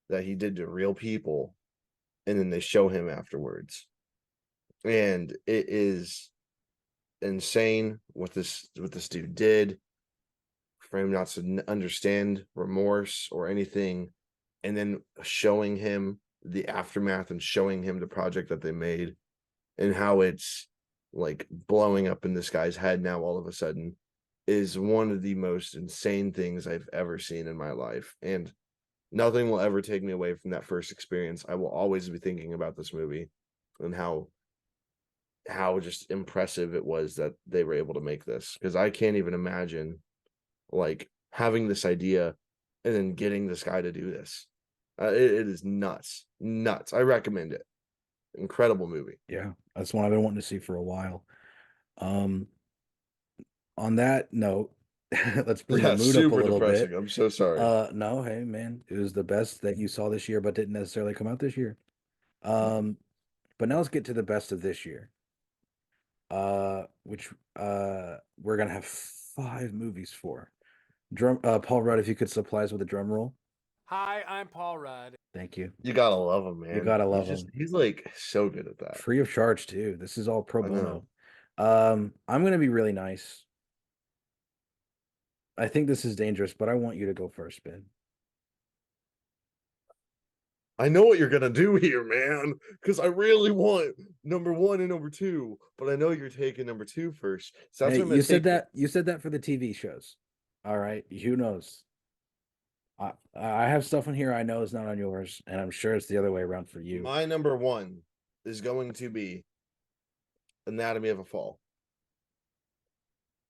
that he did to real people, and then they show him afterwards. And it is insane what this dude did for him not to understand remorse or anything, and then showing him the aftermath and showing him the project that they made and how it's like blowing up in this guy's head now all of a sudden is one of the most insane things I've ever seen in my life. And nothing will ever take me away from that first experience. I will always be thinking about this movie and how just impressive it was that they were able to make this, because I can't even imagine like having this idea and then getting this guy to do this. It is nuts, nuts. I recommend it. Incredible movie. Yeah, that's one I've been wanting to see for a while. Um, on that note, let's bring the Yeah, mood up a super little depressing. bit. I'm so sorry. No, hey man, it was the best that you saw this year, but didn't necessarily come out this year. Um, but now let's get to the best of this year. Which we're gonna have 5 movies for. Paul Rudd, if you could supply us with a drum roll. Hi, I'm Paul Rudd. Thank you. You gotta love him, You man. gotta He's love just him. he's like so good at that. Free of charge too. This is all pro I know. bono. I'm gonna be really nice. I think this is dangerous, but I want you to go first, Ben. I know what you're gonna do here, man. Because I really want number one and number two, but I know you're taking number two first. So that's Hey, what I'm gonna take. you said that for the TV shows. All right. Who knows? I have stuff in here I know is not on yours, and I'm sure it's the other way around for you. My number one is going to be Anatomy of a Fall.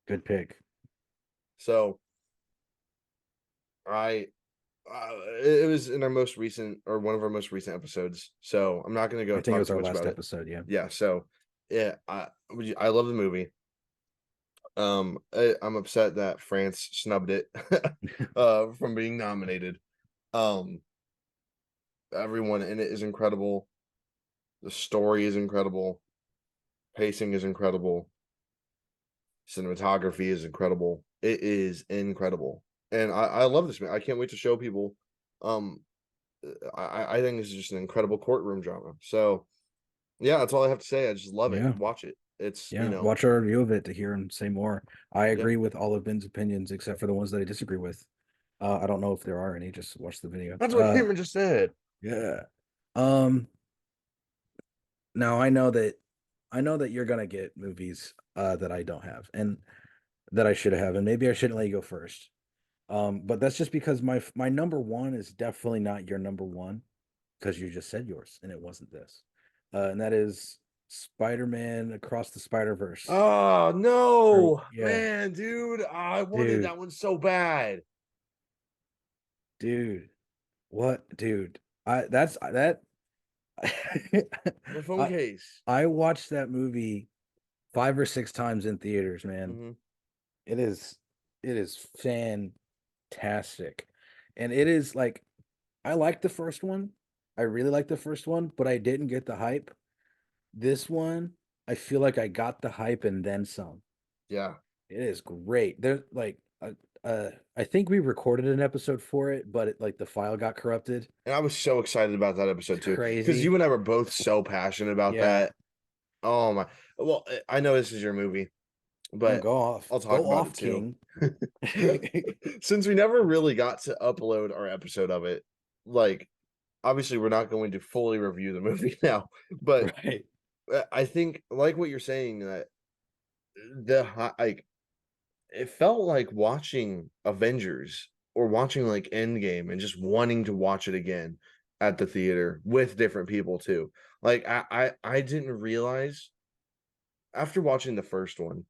Good pick. So I it was in our most recent, or one of our most recent episodes. So I'm not going to go I think it talk was too our much last about it. episode, yeah. Yeah. So yeah, I love the movie. I'm upset that France snubbed it from being nominated. Um, everyone in it is incredible. The story is incredible. Pacing is incredible. Cinematography is incredible. It is incredible, and I love this man. I can't wait to show people. Um, I think this is just an incredible courtroom drama. So yeah, that's all I have to say. I just love it. Yeah. Watch it. It's Yeah. Watch our review of it to hear and say more. I yeah, agree with all of Ben's opinions except for the ones that I disagree with. I don't know if there are any, just watch the video. that's what Cameron just said. Yeah. Um, now I know that you're gonna get movies that I don't have and that I should have, and maybe I shouldn't let you go first. But that's just because my number one is definitely not your number one because you just said yours and it wasn't this. And that is Spider-Man Across the Spider-Verse. Oh Or no, yeah, man, dude, I wanted dude, that one so bad. dude, what, dude? I that's that. My phone I case. I watched that movie 5 or 6 times in theaters, man. Hmm. It is it is fantastic. And it is like I like the first one. I really like the first one, but I didn't get the hype. This one, I feel like I got the hype and then some. Yeah, It is great. There's like I think we recorded an episode for it, but like the file got corrupted. and I was so excited about that It's episode too, because you crazy. and I were both so passionate about Yeah. that. Oh my. Well, I know this is your movie, No, but go off. I'll talk Go about it off, too. King. Since we never really got to upload our episode of it, like obviously we're not going to fully review the movie now, but Right. I think like what you're saying that like it felt like watching Avengers or watching like Endgame and just wanting to watch it again. at the theater with different people too. Like I didn't realize after watching the first one,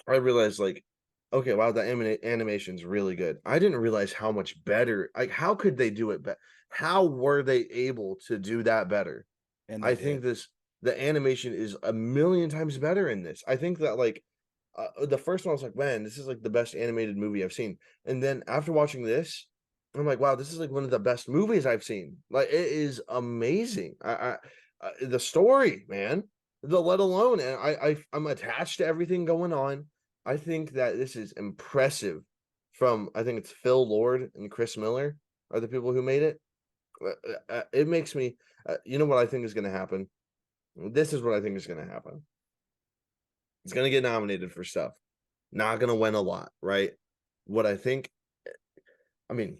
I realized like, okay, wow, the animation's really good. I didn't realize how much better. Like, how could they do it better? How were they able to do that better? And they I think did. the animation is a million times better in this. I think that like the first one I was like, man, this is like the best animated movie I've seen. And then after watching this, I'm like, wow, this is like one of the best movies I've seen. Like it is amazing. The story, man, the let alone, and I'm attached to everything going on. I think that this is impressive. From I think it's Phil Lord and Chris Miller are the people who made it. It makes me, you know what I think is going to happen. This is what I think is going to happen. It's going to get nominated for stuff. Not going to win a lot, right? What I think, I mean,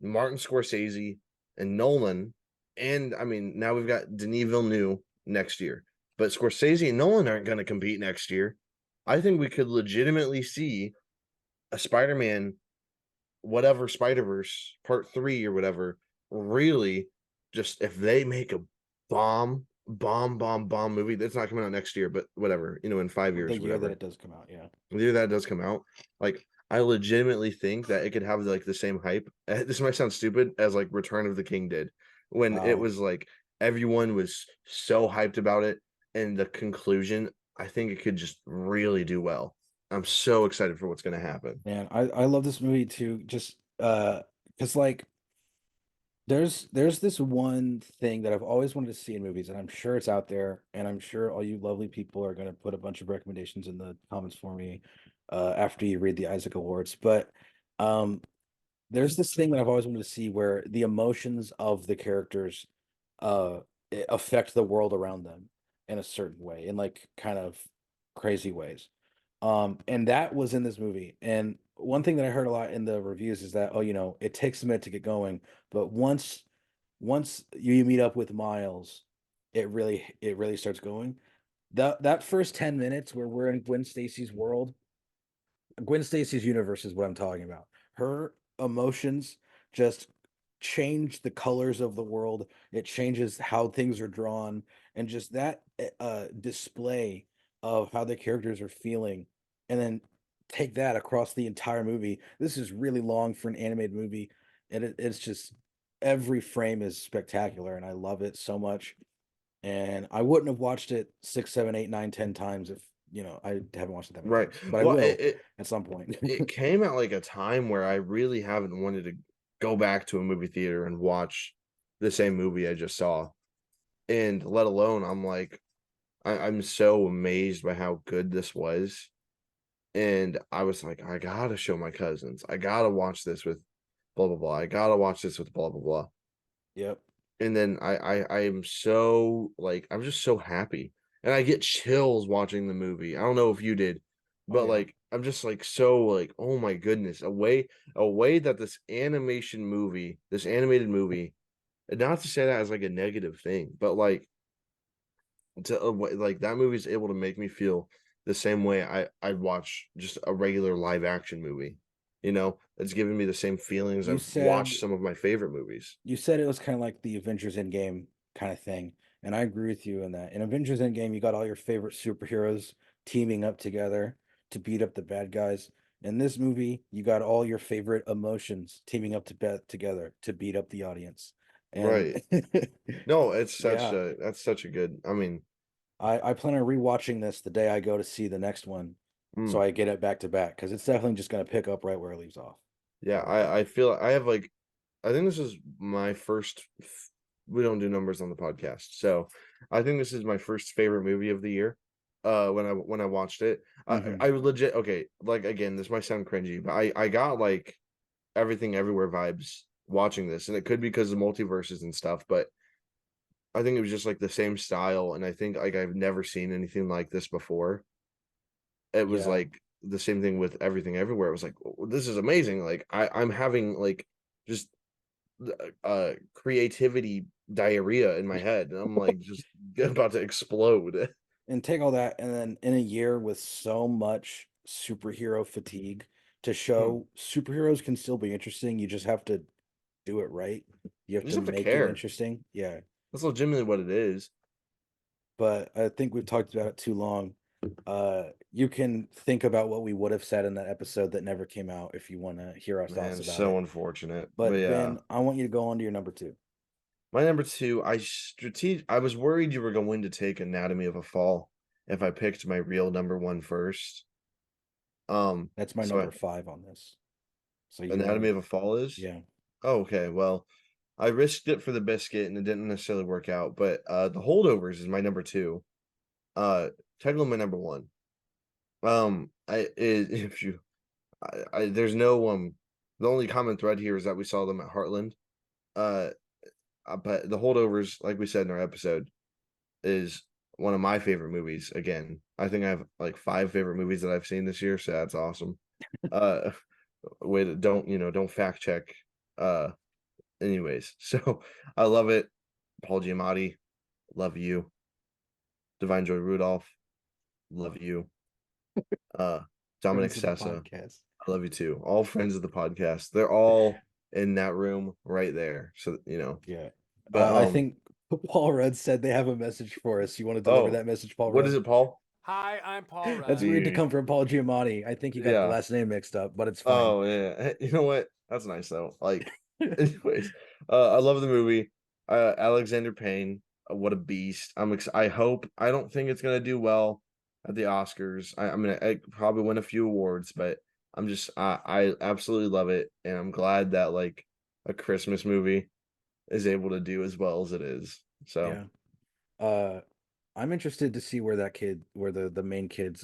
Martin Scorsese and Nolan, and I mean, now we've got Denis Villeneuve next year, but Scorsese and Nolan aren't going to compete next year. I think we could legitimately see a Spider-Man, whatever Spider-Verse Part 3 or whatever, really just if they make a bomb movie that's not coming out next year, but whatever, in 5 years, The year that whatever. it does come out, yeah. The year that does come out, like I legitimately think that it could have like the same hype. This might sound stupid as like Return of the King did when it Wow. was like everyone was so hyped about it, and the conclusion, I think it could just really do well. I'm so excited for what's going to happen. Man, I love this movie too, just because like there's this one thing that I've always wanted to see in movies, and I'm sure it's out there, and I'm sure all you lovely people are gonna put a bunch of recommendations in the comments for me after you read the Isaac Awards. But um there's this thing that I've always wanted to see where the emotions of the characters affect the world around them in a certain way, in like kind of crazy ways. And that was in this movie. And one thing that I heard a lot in the reviews is that, oh, it takes a minute to get going, but once you meet up with Miles, it really starts going. That first 10 minutes where we're in Gwen Stacy's world, Gwen Stacy's universe is what I'm talking about. Her emotions just change the colors of the world. It changes how things are drawn, and just that display of how the characters are feeling, and then take that across the entire movie. This is really long for an animated movie, and it's just every frame is spectacular, and I love it so much. And I wouldn't have watched it 6, 7, 8, 9, 10 times if I haven't watched it that many Right. times, but I Well, will at some point. it came at like a time where I really haven't wanted to go back to a movie theater and watch the same movie I just saw. And let alone, I'm like, I'm so amazed by how good this was. And I was like, I gotta show my cousins. I gotta watch this with blah blah blah. I gotta watch this with blah blah blah. Yep. And then I am so like I'm just so happy. And I get chills watching the movie. I don't know if you did, Oh but yeah. like I'm just like so like, oh my goodness, a way that this animated movie, and not to say that as like a negative thing, but like like that movie is able to make me feel the same way I'd watch just a regular live action movie. It's giving me the same feelings You I've watched said some of my favorite movies. you said it was kind of like the Avengers Endgame kind of thing, and I agree with you in that. In Avengers Endgame, you got all your favorite superheroes teaming up together to beat up the bad guys. In this movie, you got all your favorite emotions teaming up together to beat up the audience. And Right. No, it's yeah, that's such a good. I mean, I plan on rewatching this the day I go to see the next one, so mm, I get it back to back because it's definitely just gonna pick up right where it leaves off. yeah, It really I is. feel I have like I think this is my first. We don't do numbers on the podcast, so I think this is my first favorite movie of the year. When I watched it, Hmm. I would legit okay. Like again, this might sound cringy, but I got like everything everywhere vibes watching this, and it could be because of multiverses and stuff, but I think it was just like the same style, and I think like I've never seen anything like this before. It was Yeah. like the same thing with everything everywhere. It was like, this is amazing. Like I'm having like just creativity diarrhea in my head. And I'm like just about to explode. And take all that, and then in a year with so much superhero fatigue, to Hmm. show superheroes can still be interesting, you just have to do it right. You have You to just have to make it care. interesting. Yeah. That's legitimately what it is. But I think we've talked about it too long. You can think about what we would have said in that episode that never came out if you want to hear our thoughts Man, about so it. unfortunate. But But yeah. Ben, I want you to go on to your number 2. My number 2, I was worried you were going to take Anatomy of a Fall if I picked my real number 1 first. That's my So number 5 on this. So you Anatomy are, of a Fall is? yeah. Oh, okay. Well, I risked it for the biscuit and it didn't necessarily work out, but The Holdovers is my number 2. Technically my number 1. If you there's no the only common thread here is that we saw them at Heartland. Uh, but The Holdovers, like we said in our episode, is one of my favorite movies. Again, I think I have like 5 favorite movies that I've seen this year, so that's awesome. Uh, wait, don't fact check. Anyways, so I love it. Paul Giamatti, love you. Divine Joy Rudolph, love you. Dominic Friends of the Sessa, podcast. I love you too. All friends of the podcast. They're all in that room right there. So, Yeah. but I think Paul Rudd said they have a message for us. You want to deliver oh, that message, Paul what is Rudd? it, Paul? Hi, I'm Paul That's Rudd. weird to Dude. come from Paul Giamatti. I think you got the Yeah. last name mixed up, but it's fine. Oh yeah. You know what? That's nice though. Like, anyways, I love the movie. Alexander Payne, what a beast. I don't think it's gonna do well at the Oscars. I probably win a few awards, but I absolutely love it, and I'm glad that like a Christmas movie is able to do as well as it is. So Yeah. I'm interested to see where the main kid's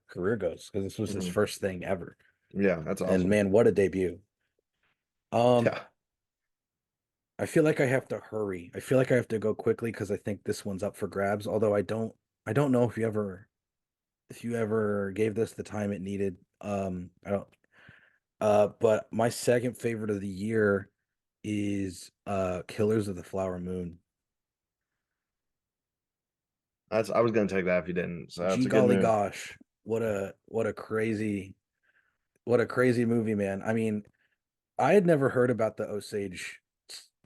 career goes, because this was his mhm. first thing ever. Yeah, that's And awesome. man, what a debut. Um, Yeah. I feel like I have to hurry. I feel like I have to go quickly because I think this one's up for grabs. Although I don't know if you ever gave this the time it needed. I don't. But my second favorite of the year is Killers of the Flower Moon. I was gonna take that if you didn't. So that's Gee a good golly move. gosh, what a crazy movie, man. I mean, I had never heard about the Osage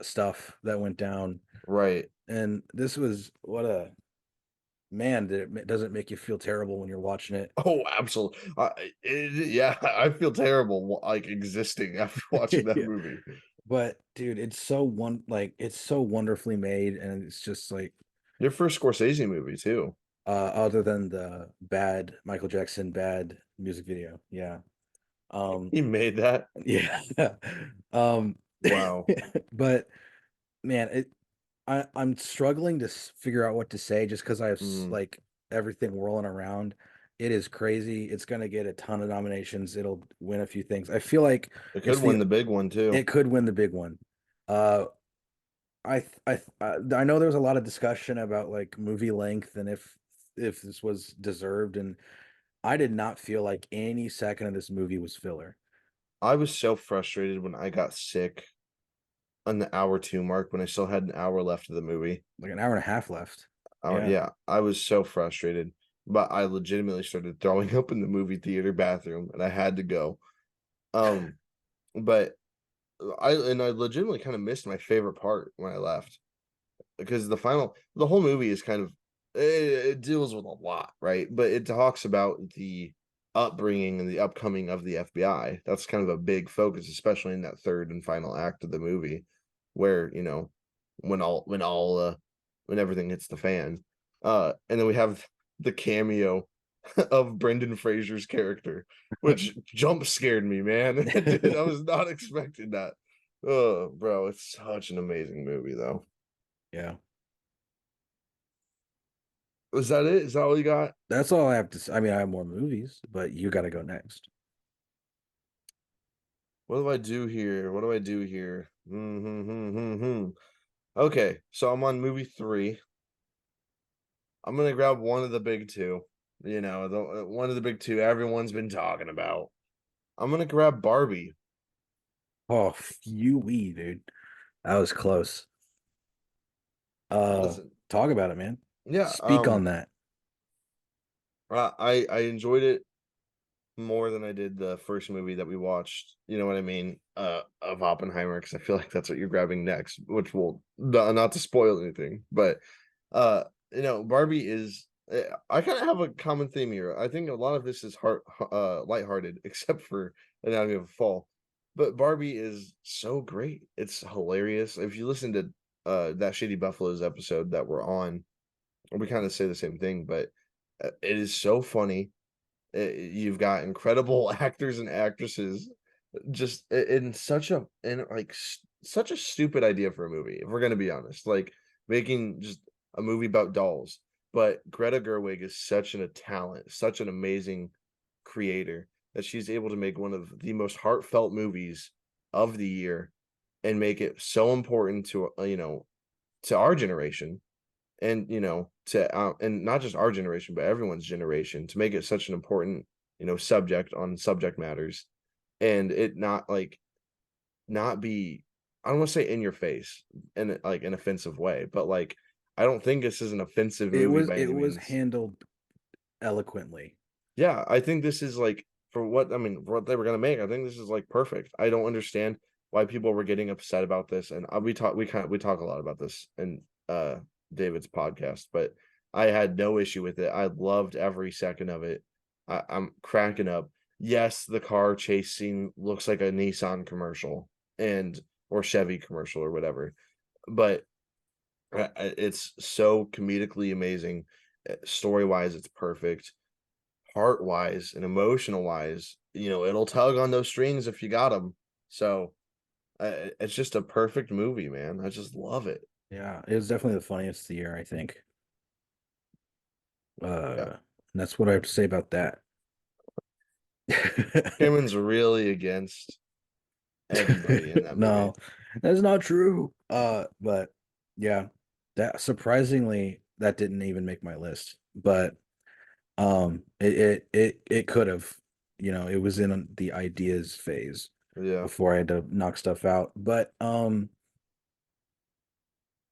stuff that went down, Right. and this was what a man. Does it make you feel terrible when you're watching it? Oh, absolutely. Yeah, I feel terrible like existing after watching that Yeah. movie. But dude, it's so wonderfully made, and it's just like Your first Scorsese movie too. other than the bad Michael Jackson bad music video. Yeah. He made that. Yeah. um Wow. but man, I'm struggling to figure out what to say just because I have Mm. like everything whirling around. It is crazy. It's gonna get a ton of nominations. It'll win a few things. I feel like It it's could win the big one too. it could win the big one. Uh, I know there was a lot of discussion about like movie length and if this was deserved, and I did not feel like any second of this movie was filler. I was so frustrated when I got sick on the hour 2 mark when I still had an hour left of the movie. Like an hour and a half left. Oh Yeah. yeah, I was so frustrated. But I legitimately started throwing up in the movie theater bathroom and I had to go. Um, but I legitimately kind of missed my favorite part when I left. Because the whole movie is kind of it deals with a lot, right? But it talks about the upbringing and the upcoming of the FBI. That's kind of a big focus, especially in that third and final act of the movie, where when everything hits the fan. And then we have the cameo of Brendan Fraser's character, which jump scared me, man. I was not expecting that. Oh, bro, it's such an amazing movie, though. Yeah. Is that it? Is that all you got? That's all I have to say. I mean, I have more movies, but you got to go next. What do I do here? What do I do here? Okay, so I'm on movie 3. I'm gonna grab one of the big two. The one of the big two everyone's been talking about. I'm gonna grab Barbie. Oh, you wee, dude. That was close. Listen, Talk about it, man. yeah, Speak on that. I enjoyed it. more than I did the first movie that we watched. You know what I mean? Of Oppenheimer, because I feel like that's what you're grabbing next, which will not to spoil anything, but Barbie is. I kind of have a common theme here. I think a lot of this is lighthearted, except for Anatomy of a Fall. But Barbie is so great. It's hilarious. If you listen to that Shady Buffaloes episode that we're on, we kind of say the same thing, but it is so funny. You've got incredible actors and actresses, just in such a stupid idea for a movie. If we're gonna be honest, like making just a movie about dolls. But Greta Gerwig is such a talent, such an amazing creator that she's able to make one of the most heartfelt movies of the year and make it so important to to our generation and and not just our generation but everyone's generation, to make it such an important subject on subject matters, and it not be, I don't want to say in your face in like an offensive way, but like I don't think this is an offensive movie by It any was means. handled eloquently. Yeah, I think this is like, for what they were gonna make, I think this is like perfect. I don't understand why people were getting upset about this, and we talk a lot about this in David's podcast, but I had no issue with it. I loved every second of it. I'm cracking up. Yes, the car chase scene looks like a Nissan commercial and or Chevy commercial or whatever, but it's so comedically amazing. Story wise, it's perfect. Heart wise and emotional wise, it'll tug on those strings if you got them. So it's just a perfect movie, man. I just love it. Yeah, it was definitely the funniest of the year, I think. Yeah, And that's what I have to say about that. Cameron's really against everybody in that movie. No, that's not true. But yeah, that surprisingly that didn't even make my list. But it could have, it was in the ideas phase Yeah, before I had to knock stuff out. But I'm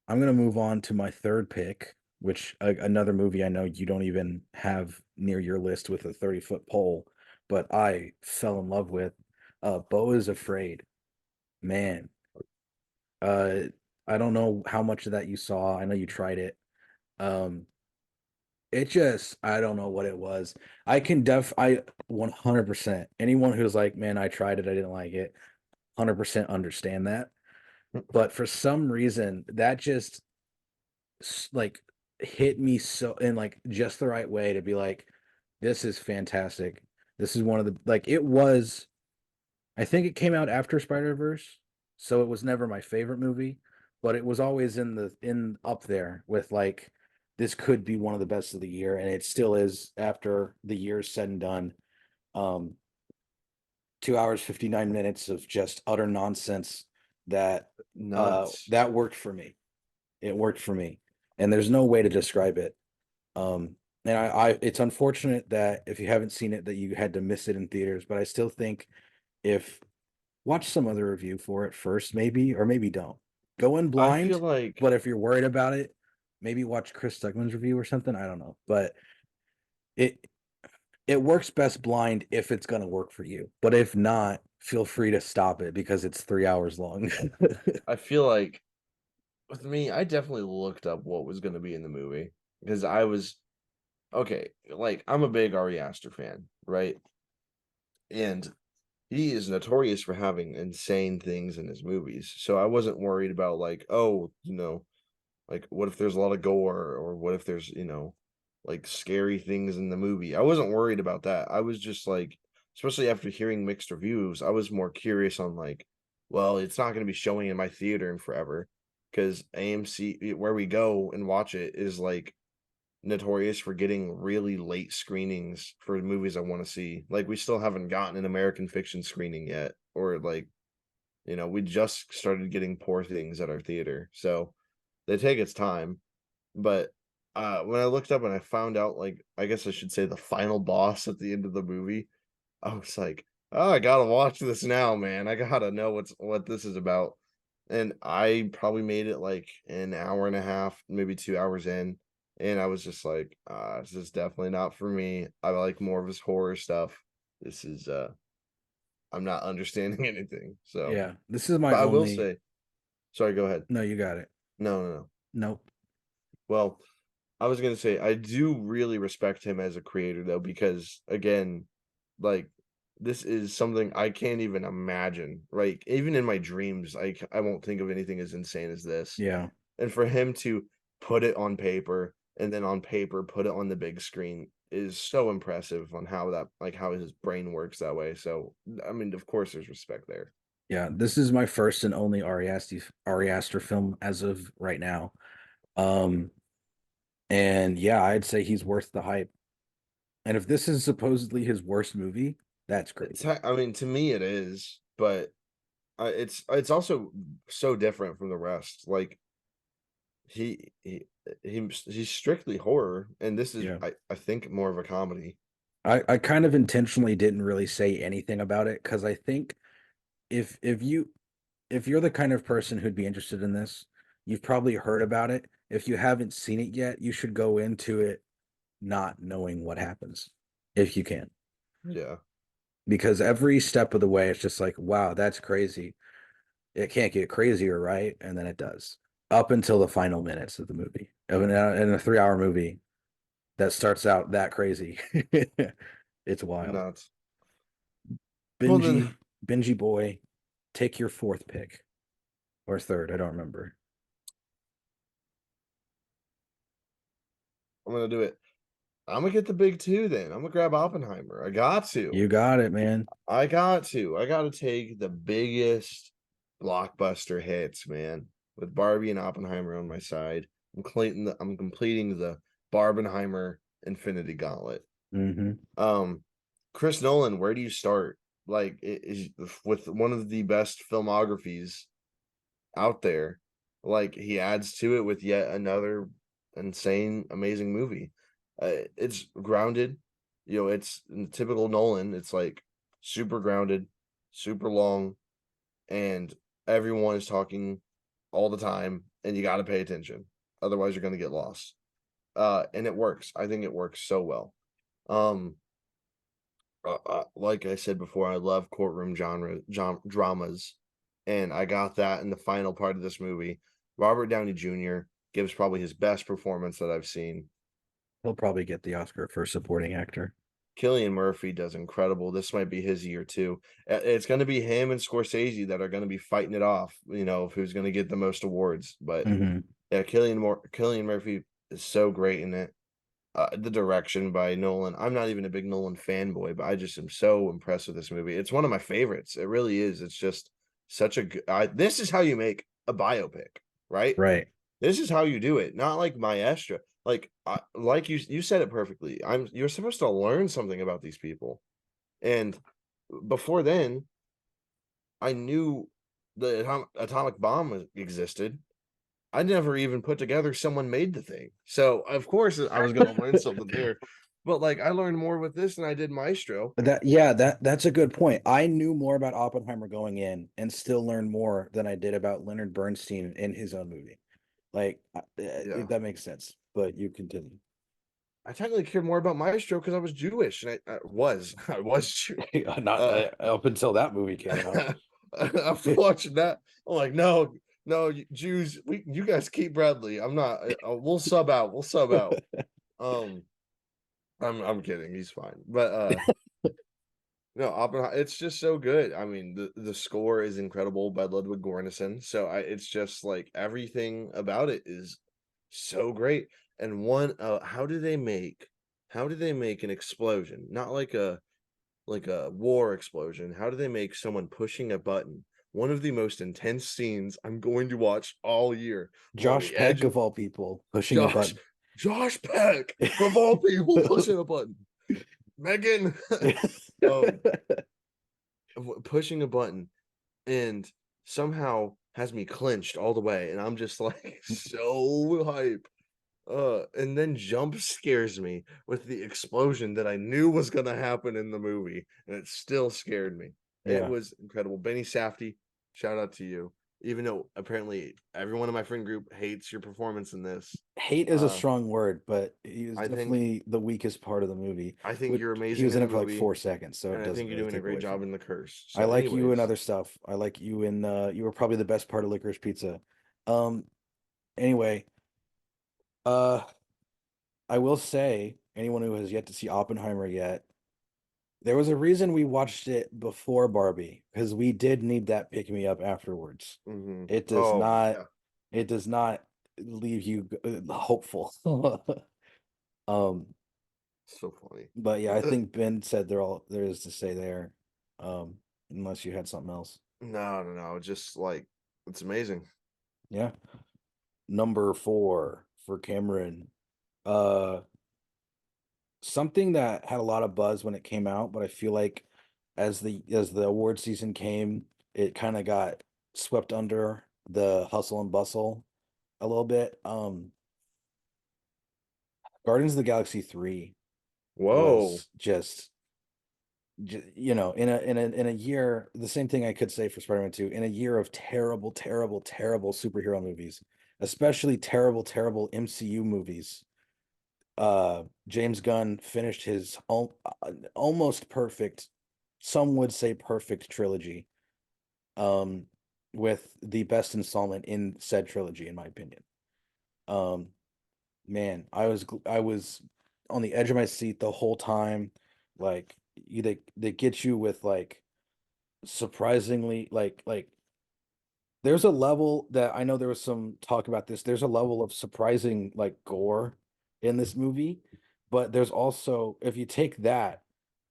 gonna move on to my third pick, which another movie I know you don't even have near your list with a 30-foot pole, but I fell in love with. Beau is Afraid. Man, uh, I don't know how much of that you saw. I know you tried it. Um, it just, I don't know what it was. I 100%. Anyone who's like, man, I tried it, I didn't like it, 100% understand that. But for some reason, that just like hit me so in like just the right way to be like, this is fantastic. This is one of the like it was. I think it came out after Spider-Verse, so it was never my favorite movie, but it was always in up there with like this could be one of the best of the year, and it still is after the year's said and done. Um, 2 hours 59 minutes of just utter nonsense that nuts. that worked for me. It worked for me, and there's no way to describe it. And it's unfortunate that if you haven't seen it, that you had to miss it in theaters. But I still think if watch some other review for it first, maybe, or maybe don't go in I feel blind. like But if you're worried about it, maybe watch Chris Stuckman's review or something. I don't know, but it it works best blind if it's gonna work for you. But if not, feel free to stop it because it's 3 hours long. I feel like with me, I definitely looked up what was going to be in the movie because I was okay. Like, I'm a big Ari Aster fan, right? And he is notorious for having insane things in his movies. So I wasn't worried about like, oh, like what if there's a lot of gore or what if there's, like scary things in the movie. I wasn't worried about that. I was just like, especially after hearing mixed reviews, I was more curious on like, well, it's not going to be showing in my theater in forever because AMC where we go and watch it is like notorious for getting really late screenings for movies I want to see. Like we still haven't gotten an American Fiction screening yet, or like, we just started getting Poor Things at our theater. So they take its time. But when I looked up and I found out, like, I guess I should say the final boss at the end of the movie, I was like, oh, I gotta watch this now, man. I gotta know what this is about. And I probably made it like an hour and a half, maybe 2 hours in. And I was just like, this is definitely not for me. I like more of his horror stuff. this is I'm not understanding anything. So, Yeah, this is my but I will only. say, sorry, go ahead. No, you got it. No. Nope. Well, I was gonna say I do really respect him as a creator though, because again, like this is something I can't even imagine. Like even in my dreams, I won't think of anything as insane as this. Yeah. And for him to put it on paper and then on paper put it on the big screen is so impressive on how that like how his brain works that way. So I mean, of course, there's respect there. Yeah, this is my first and only Ari Aster film as of right now. Um, and yeah, I'd say he's worth the hype. And if this is supposedly his worst movie, that's crazy. I mean, to me, it is, but it's also so different from the rest. Like he he he's strictly horror, and this is Yeah. I think more of a comedy. I kind of intentionally didn't really say anything about it because I think if you're the kind of person who'd be interested in this, you've probably heard about it. If you haven't seen it yet, you should go into it not knowing what happens if you can. Yeah, Because every step of the way it's just like, wow, that's crazy. It can't get crazier, right? And then it does. Up until the final minutes of the movie. In a 3 hour movie that starts out that crazy. It's wild. nuts. Well then, Benji boy, take your fourth pick or third. I don't remember. I'm gonna do it. I'm gonna get the big two. Then I'm gonna grab Oppenheimer. I got to. You got it, man. I got to. I got to take the biggest blockbuster hits, man. With Barbie and Oppenheimer on my side, I'm completing the Barbenheimer Infinity Gauntlet. Mm-hmm. Chris Nolan, where do you start? Like, is with one of the best filmographies out there. Like, he adds to it with yet another insane, amazing movie. It's grounded. You know, it's in typical Nolan. It's like super grounded, super long, and everyone is talking all the time, and you got to pay attention. Otherwise, you're going to get lost. And it works. I think it works so well. Um, like I said before, I love courtroom dramas, and I got that in the final part of this movie. Robert Downey Jr. gives probably his best performance that I've seen. He'll probably get the Oscar for supporting actor. Cillian Murphy does incredible. This might be his year too. It's going to be him and Scorsese that are going to be fighting it off. You know, of who's going to get the most awards. But Mm-hmm. yeah, Cillian Murphy is so great in it. The direction by Nolan. I'm not even a big Nolan fanboy, but I just am so impressed with this movie. It's one of my favorites. It really is. It's just such a good. This is how you make a biopic, right? Right. This is how you do it. Not like Maestra. Like you said it perfectly. You're supposed to learn something about these people, and before then, I knew the atomic bomb existed. I never even put together someone made the thing. So of course I was gonna learn something there. But like I learned more with this than I did Maestro. That's a good point. I knew more about Oppenheimer going in and still learned more than I did about Leonard Bernstein in his own movie. Like Yeah. that makes sense. But you continue. I technically cared more about Maestro because I was Jewish and I was Jewish. Not Uh up until that movie came out. after watching that, I'm like, no, Jews, you guys keep Bradley. I'm not we'll sub out. We'll sub out. Um I'm kidding, he's fine. But no, Oppenheimer, it's just so good. I mean, the score is incredible by Ludwig Göransson. So it's just like everything about it is so great. And how do they make an explosion? Not like a war explosion. How do they make someone pushing a button? One of the most intense scenes I'm going to watch all year. I'm on Josh the edge Peck of of all people pushing a Josh button. Josh Peck of all people pushing a button. Megan. um pushing a button and somehow has me clenched all the way and I'm just like so hype. And then jump scares me with the explosion that I knew was gonna happen in the movie, and it still scared me. It Yeah. was incredible. Benny Safdie, shout out to you. Even though apparently everyone in my friend group hates your performance in this. hate is a Uh, strong word, but he was I think definitely the weakest part of the movie. I think you're He amazing was in in the it for like movie, 4 seconds, so and it I think doesn't you're really doing a take away great from job it. in The Curse. I So, like you in anyways, other stuff. I like you in you were probably the best part of Licorice Pizza. Um anyway, uh I will say anyone who has yet to see Oppenheimer yet, there was a reason we watched it before Barbie because we did need that pick me up afterwards. It does oh not yeah, it does not leave you hopeful. Um so funny. but yeah, I think Ben said there is to say there. Unless you had something else. No, just like it's amazing. Yeah. Number 4 for Cameron. Uh Something that had a lot of buzz when it came out, but I feel like as the award season came, it kind of got swept under the hustle and bustle a little bit. Guardians of the Galaxy 3 Whoa, was just in a year, the same thing I could say for Spider-Man 2, in a year of terrible, terrible, terrible superhero movies, especially terrible, terrible MCU movies. James Gunn finished his almost perfect, some would say perfect trilogy, um, with the best installment in said trilogy, in my opinion. Um, man, I was on the edge of my seat the whole time. Like they get you with like surprisingly like there's a level that I know there was some talk about this. There's a level of surprising like gore in this movie, but there's also if you take that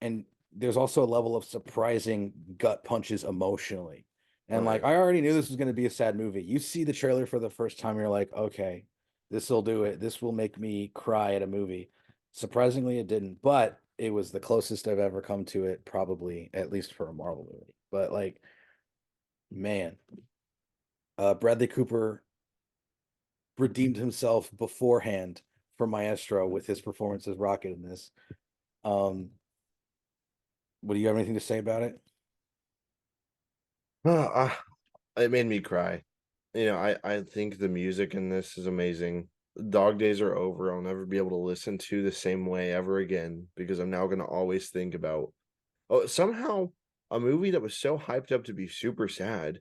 and there's also a level of surprising gut punches emotionally. And like right. I already knew this was going to be a sad movie. You see the trailer for the first time, you're like, okay, this will do it. This will make me cry at a movie. Surprisingly, it didn't, but it was the closest I've ever come to it, probably, at least for a Marvel movie. But like, man, Bradley Cooper redeemed himself beforehand for Maestro with his performance as Rocket in this. Um, what do you have anything to say about it? It made me cry. I think the music in this is amazing. Dog days are over. I'll never be able to listen to the same way ever again because I'm now gonna always think about somehow a movie that was so hyped up to be super sad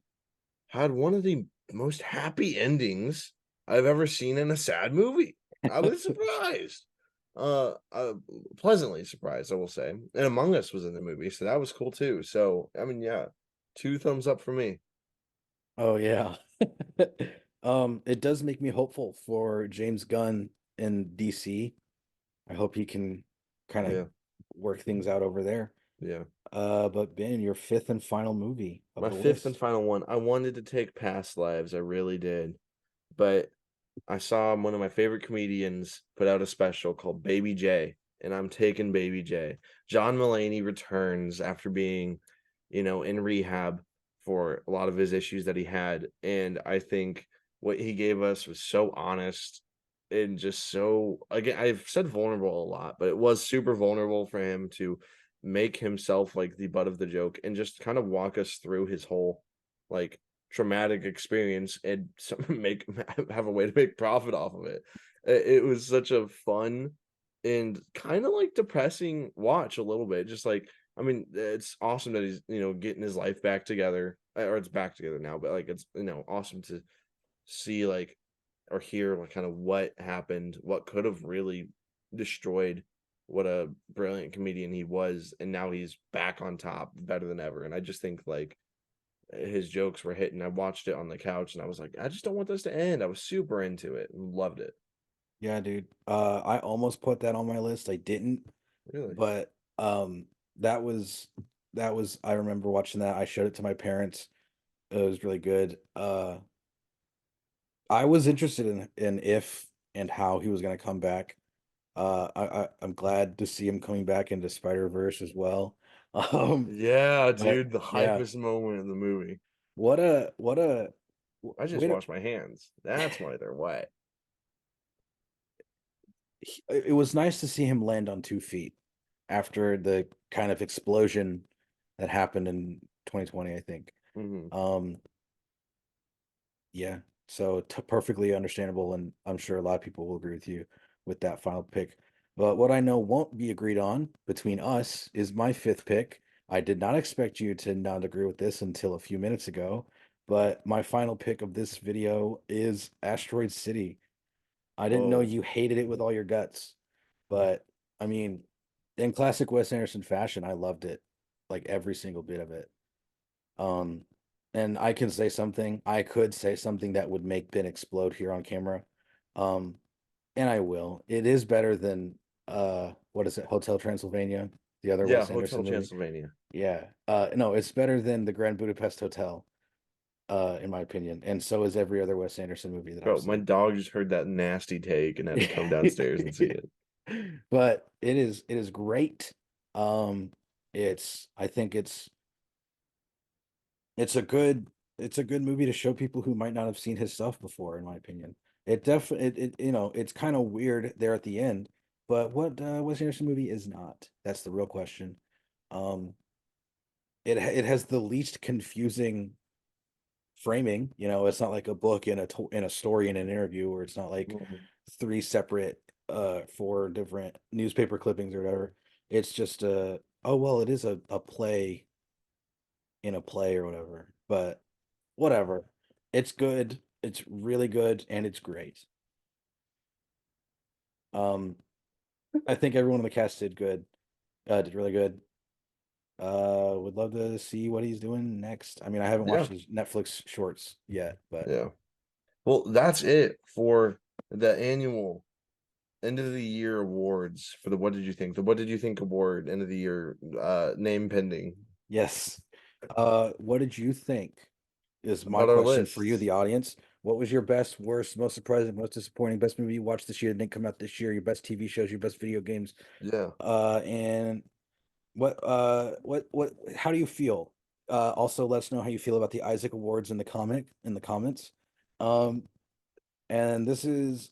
had one of the most happy endings I've ever seen in a sad movie. I was surprised. Pleasantly surprised, I will say. And Among Us was in the movie, so that was cool too. So, I mean, yeah, 2 thumbs up for me. Oh yeah. It does make me hopeful for James Gunn in DC. I hope he can kind of Yeah, work things out over there. yeah. But Ben, your fifth and final movie of My the 5th and list. final one, I wanted to take Past Lives, I really did, but I saw one of my favorite comedians put out a special called Baby J, and I'm taking Baby J. John Mulaney returns after being, in rehab for a lot of his issues that he had, and I think what he gave us was so honest and just so again, I've said vulnerable a lot, but it was super vulnerable for him to make himself like the butt of the joke and just kind of walk us through his whole like traumatic experience and some make have a way to make profit off of it. It was such a fun and kind of like depressing watch a little bit. Just like I mean, it's awesome that he's getting his life back together, or it's back together now. But like it's awesome to see like or hear like kind of what happened, what could have really destroyed what a brilliant comedian he was, and now he's back on top, better than ever. And I just think like his jokes were hitting. I watched it on the couch and I was like, I just don't want this to end. I was super into it and loved it. Yeah, dude. I almost put that on my list. I didn't, Really? but that was I remember watching that. I showed it to my parents. It was really good. I was interested in if and how he was going to come back. I'm glad to see him coming back into Spider-Verse as well. Yeah, But dude, the yeah, hypest moment in the movie. what a I just way to washed my hands. That's why they're wet. it was nice to see him land on 2 feet after the kind of explosion that happened in 2020, I think. Hmm. Um, yeah. So perfectly understandable, and I'm sure a lot of people will agree with you with that final pick. But what I know won't be agreed on between us is my fifth pick. I did not expect you to not agree with this until a few minutes ago, but my final pick of this video is Asteroid City. I didn't know Oh, you hated it with all your guts, but I mean, in classic Wes Anderson fashion, I loved it, like every single bit of it. Um, and I can say something. I could say something that would make Ben explode here on camera. Um, and I will. It is better than what is it, Hotel Transylvania, the other yeah, Wes Hotel Anderson movie. Transylvania. Yeah. No, it's better than the Grand Budapest Hotel, in my opinion. And so is every other Wes Anderson movie that I've Bro, my seen. dog just heard that nasty take and had to come downstairs and see it. But it is great. Um, I think it's a good it's a good movie to show people who might not have seen his stuff before, in my opinion. It definitely it's kind of weird there at the end, but what Wes Anderson movie is not? That's the real question. Um, it has the least confusing framing. It's not like a book and a story and an interview, or it's not like Mhm. three separate four different newspaper clippings or whatever. It's just oh well, it is a play in a play or whatever. But whatever. It's good. It's really good, and it's great. Um, I think everyone in the cast did good. Did really good. Would love to see what he's doing next. I mean, I haven't watched Yeah, his Netflix shorts yet, but yeah. Well, that's it for the annual end of the year awards for the what did you think? The what did you think award end of the year name pending yes. What did you think? Is my about our question for you, lists. the audience. What was your best, worst, most surprising, most disappointing, best movie you watched this year that didn't come out this year? Your best TV shows, your best video games, Yeah. and what how do you feel? Also let us know how you feel about the Isaac Awards in the comments. Um, and this is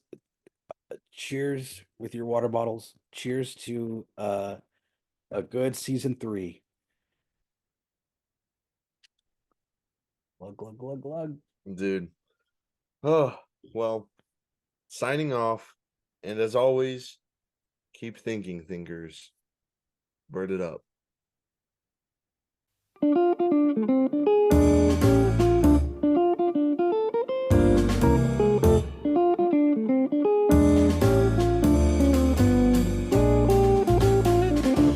cheers with your water bottles. Cheers to a good season 3. Glug glug glug glug. Dude. Oh, well, signing off. And as always, keep thinking, thinkers. Bird it up.